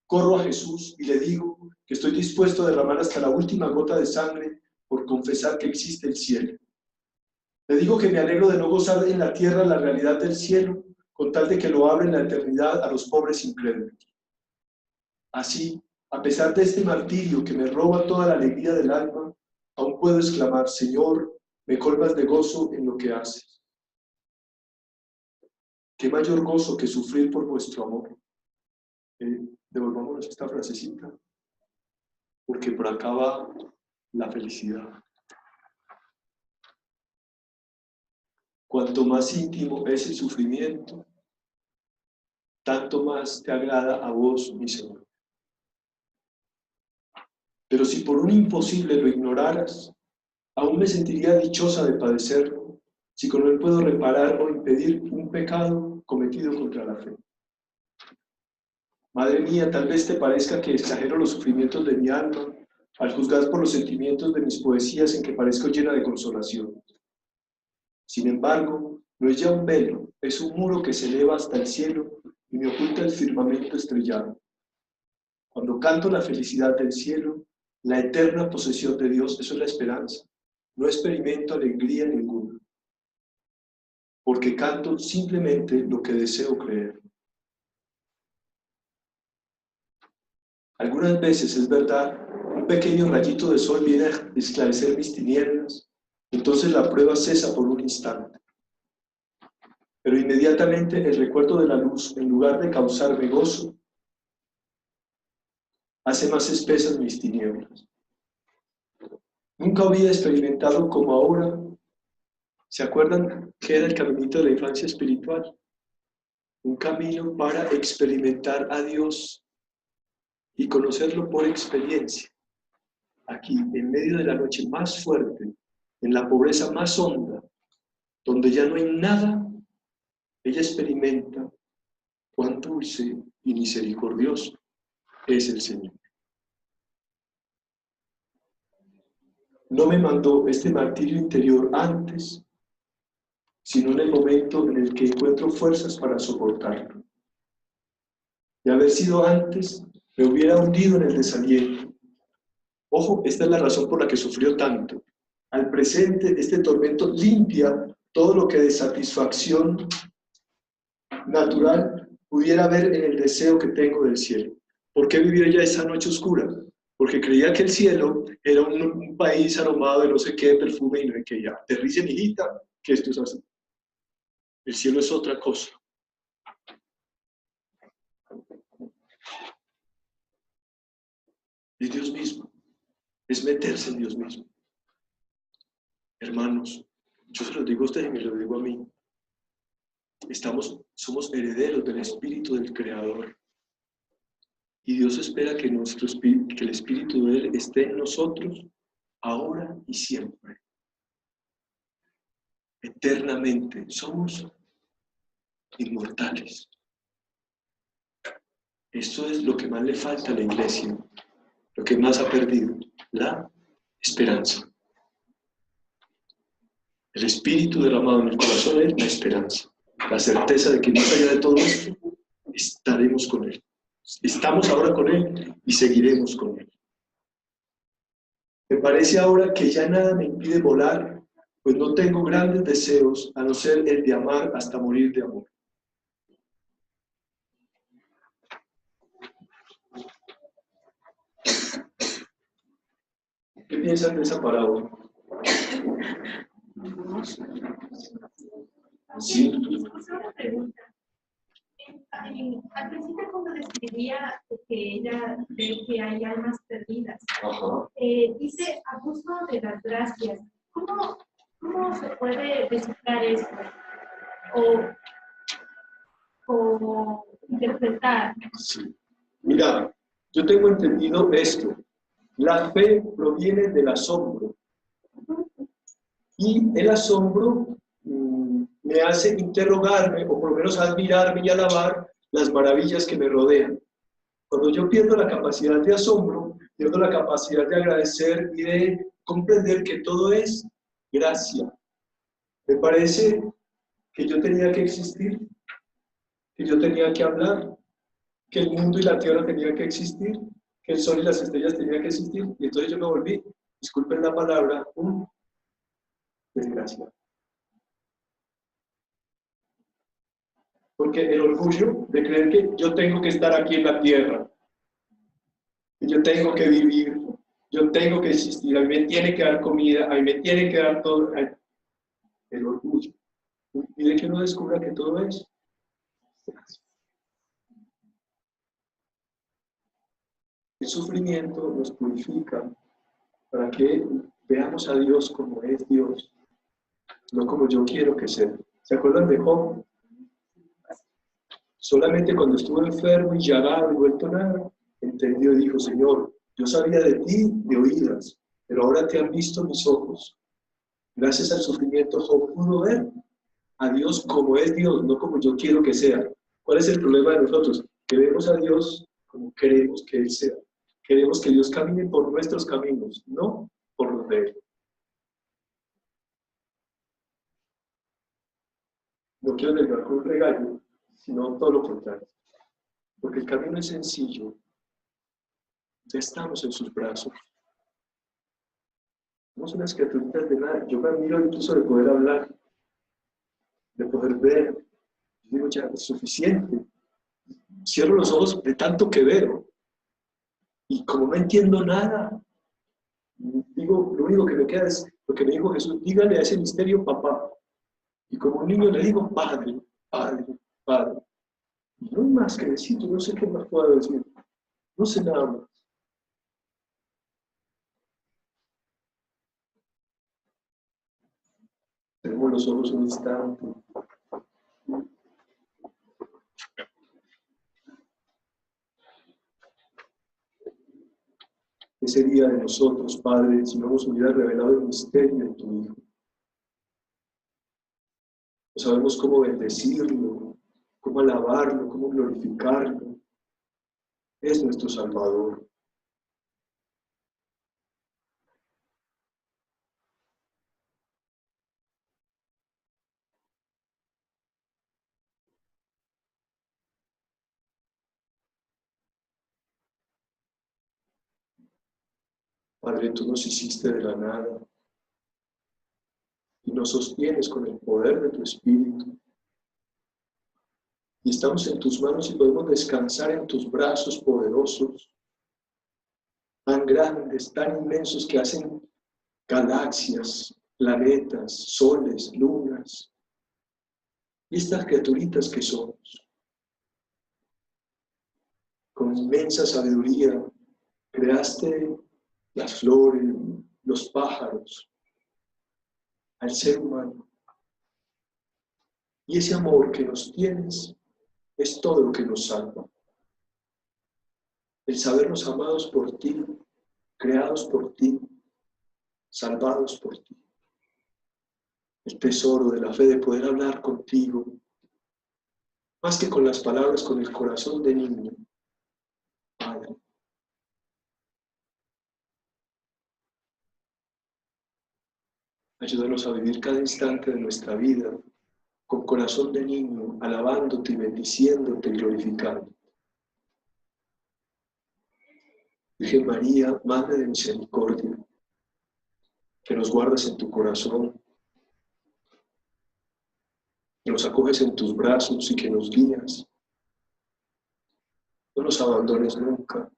corro a Jesús y le digo que estoy dispuesto a derramar hasta la última gota de sangre por confesar que existe el cielo. Le digo que me alegro de no gozar en la tierra la realidad del cielo, con tal de que lo abra en la eternidad a los pobres incrédulos. Así, a pesar de este martirio que me roba toda la alegría del alma, aún puedo exclamar: Señor, me colmas de gozo en lo que haces. ¿Qué mayor gozo que sufrir por vuestro amor? Devolvámonos esta frasecita, porque por acá va la felicidad. Cuanto más íntimo es el sufrimiento, tanto más te agrada a vos, mi Señor. Pero si por un imposible lo ignoraras, aún me sentiría dichosa de padecerlo, si con él puedo reparar o impedir un pecado cometido contra la fe. Madre mía, tal vez te parezca que exagero los sufrimientos de mi alma al juzgar por los sentimientos de mis poesías en que parezco llena de consolación. Sin embargo, no es ya un velo, es un muro que se eleva hasta el cielo y me oculta el firmamento estrellado. Cuando canto la felicidad del cielo, la eterna posesión de Dios, eso es la esperanza. No experimento alegría ninguna, porque canto simplemente lo que deseo creer. Algunas veces, es verdad, un pequeño rayito de sol viene a esclarecer mis tinieblas, entonces la prueba cesa por un instante. Pero inmediatamente el recuerdo de la luz, en lugar de causarme gozo, hace más espesas mis tinieblas. Nunca había experimentado como ahora. ¿Se acuerdan qué era el caminito de la infancia espiritual? Un camino para experimentar a Dios y conocerlo por experiencia. Aquí, en medio de la noche más fuerte, en la pobreza más honda, donde ya no hay nada, ella experimenta cuán dulce y misericordioso es el Señor. No me mandó este martirio interior antes, sino en el momento en el que encuentro fuerzas para soportarlo. De haber sido antes, me hubiera hundido en el desaliento. Ojo, esta es la razón por la que sufrió tanto. Al presente, este tormento limpia todo lo que de satisfacción natural pudiera haber en el deseo que tengo del cielo. ¿Por qué vivió ella esa noche oscura? Porque creía que el cielo era un país aromado de no sé qué perfume y no sé qué. Ya, aterrice, mijita, que esto es así. El cielo es otra cosa. Es Dios mismo. Es meterse en Dios mismo. Hermanos, yo se los digo a ustedes y me lo digo a mí. Somos herederos del Espíritu del Creador. Y Dios espera que el Espíritu de Él esté en nosotros ahora y siempre. Eternamente. Somos inmortales. Esto es lo que más le falta a la iglesia, lo que más ha perdido, la esperanza. El Espíritu derramado en el corazón es la esperanza, la certeza de que más allá de todo esto, estaremos con Él. Estamos ahora con Él y seguiremos con Él. Me parece ahora que ya nada me impide volar, pues no tengo grandes deseos a no ser el de amar hasta morir de amor. ¿Qué piensan de esa parábola? Sí. Una pregunta. Al principio cuando describía que ella ve que hay almas perdidas, Ajá. dice abuso de las gracias. ¿Cómo se puede descifrar eso? O interpretar. Sí. Mira, yo tengo entendido esto. La fe proviene del asombro. Y el asombro me hace interrogarme, o por lo menos admirarme y alabar las maravillas que me rodean. Cuando yo pierdo la capacidad de asombro, pierdo la capacidad de agradecer y de comprender que todo es gracia. Me parece que yo tenía que existir, que yo tenía que hablar, que el mundo y la tierra tenían que existir, que el sol y las estrellas tenían que existir, y entonces yo me volví, disculpen la palabra, un desgraciado. Porque el orgullo de creer que yo tengo que estar aquí en la tierra, que yo tengo que vivir, yo tengo que existir, a mí me tiene que dar comida, a mí me tiene que dar todo. El orgullo impide que uno descubra que todo es gracia. El sufrimiento nos purifica para que veamos a Dios como es Dios, no como yo quiero que sea. ¿Se acuerdan de Job? Solamente cuando estuvo enfermo y llagado y vuelto nada, entendió y dijo: Señor, yo sabía de ti de oídas, pero ahora te han visto mis ojos. Gracias al sufrimiento, Job pudo ver a Dios como es Dios, no como yo quiero que sea. ¿Cuál es el problema de nosotros? Que vemos a Dios como queremos que Él sea. Queremos que Dios camine por nuestros caminos, no por los de Él. No quiero negar con un regaño, sino todo lo contrario. Porque el camino es sencillo. Ya estamos en sus brazos. Somos unas criaturitas de nada. Yo me admiro incluso de poder hablar, de poder ver. Yo digo, ya es suficiente. Cierro los ojos de tanto que veo. Y como no entiendo nada, digo, lo único que me queda es lo que me dijo Jesús: dígale a ese misterio papá. Y como un niño le digo: padre, padre, padre. Y no hay más que decir, no sé qué más puedo decir. No sé nada más. Tenemos los ojos un instante. ¿Qué sería de nosotros, Padre, si no nos hubiera revelado el misterio de tu Hijo? No sabemos cómo bendecirlo, cómo alabarlo, cómo glorificarlo. Es nuestro Salvador. Padre, tú nos hiciste de la nada y nos sostienes con el poder de tu Espíritu. Y estamos en tus manos y podemos descansar en tus brazos poderosos, tan grandes, tan inmensos, que hacen galaxias, planetas, soles, lunas. Y estas criaturitas que somos, con inmensa sabiduría, creaste las flores, los pájaros, al ser humano. Y ese amor que nos tienes es todo lo que nos salva. El sabernos amados por ti, creados por ti, salvados por ti. El tesoro de la fe de poder hablar contigo, más que con las palabras, con el corazón de niño. Padre. Ayúdanos a vivir cada instante de nuestra vida con corazón de niño, alabándote y bendiciéndote y glorificándote. Virgen María, Madre de Misericordia, que nos guardas en tu corazón, que nos acoges en tus brazos y que nos guías. No nos abandones nunca.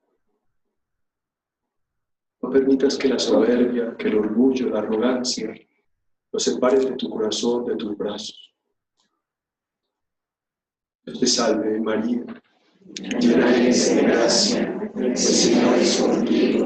No permitas que la soberbia, que el orgullo, la arrogancia los separen de tu corazón, de tus brazos. Dios te salve, María, llena eres de gracia, el Señor es contigo,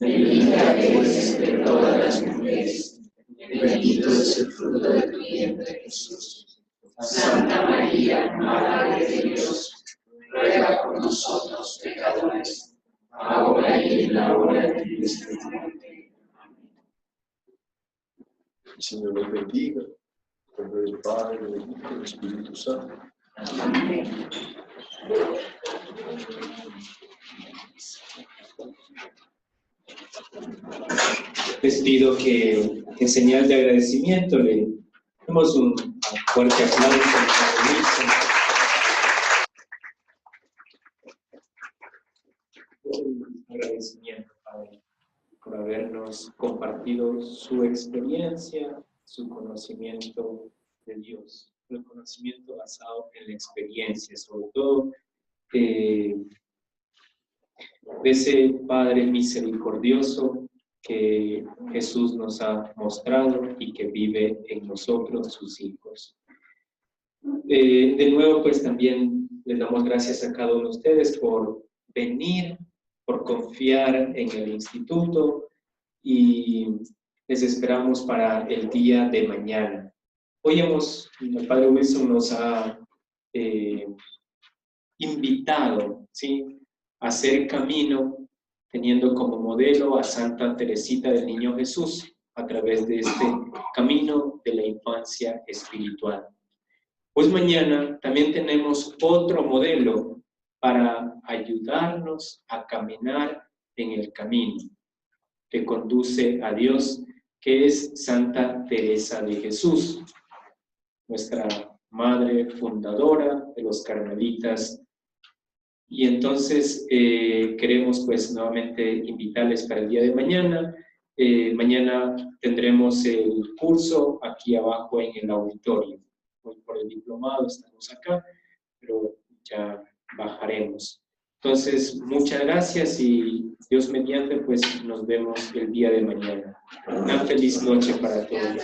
bendita eres entre todas las mujeres, y bendito es el fruto de tu vientre, Jesús. Santa María, Madre de Dios, ruega por nosotros pecadores, ahora y en la hora de nuestra muerte. Amén. El Señor los bendiga, en nombre del Padre, del Hijo y del Espíritu Santo. Amén. Les pido que en señal de agradecimiento le demos un fuerte aplauso al Padre. Agradecimiento, Padre, por habernos compartido su experiencia, su conocimiento de Dios, el conocimiento basado en la experiencia, sobre todo de ese Padre misericordioso que Jesús nos ha mostrado y que vive en nosotros, sus hijos. De nuevo, pues también les damos gracias a cada uno de ustedes por venir, por confiar en el instituto y les esperamos para el día de mañana. Hoy el Padre Wilson nos ha invitado, ¿sí?, a hacer camino teniendo como modelo a Santa Teresita del Niño Jesús a través de este camino de la infancia espiritual. Pues mañana también tenemos otro modelo para ayudarnos a caminar en el camino que conduce a Dios, que es Santa Teresa de Jesús, nuestra madre fundadora de los carmelitas. Y entonces queremos pues nuevamente invitarles para el día de mañana. Mañana tendremos el curso aquí abajo en el auditorio. Hoy por el diplomado estamos acá, pero ya bajaremos. Entonces, muchas gracias y Dios mediante, pues nos vemos el día de mañana. Una feliz noche para todos.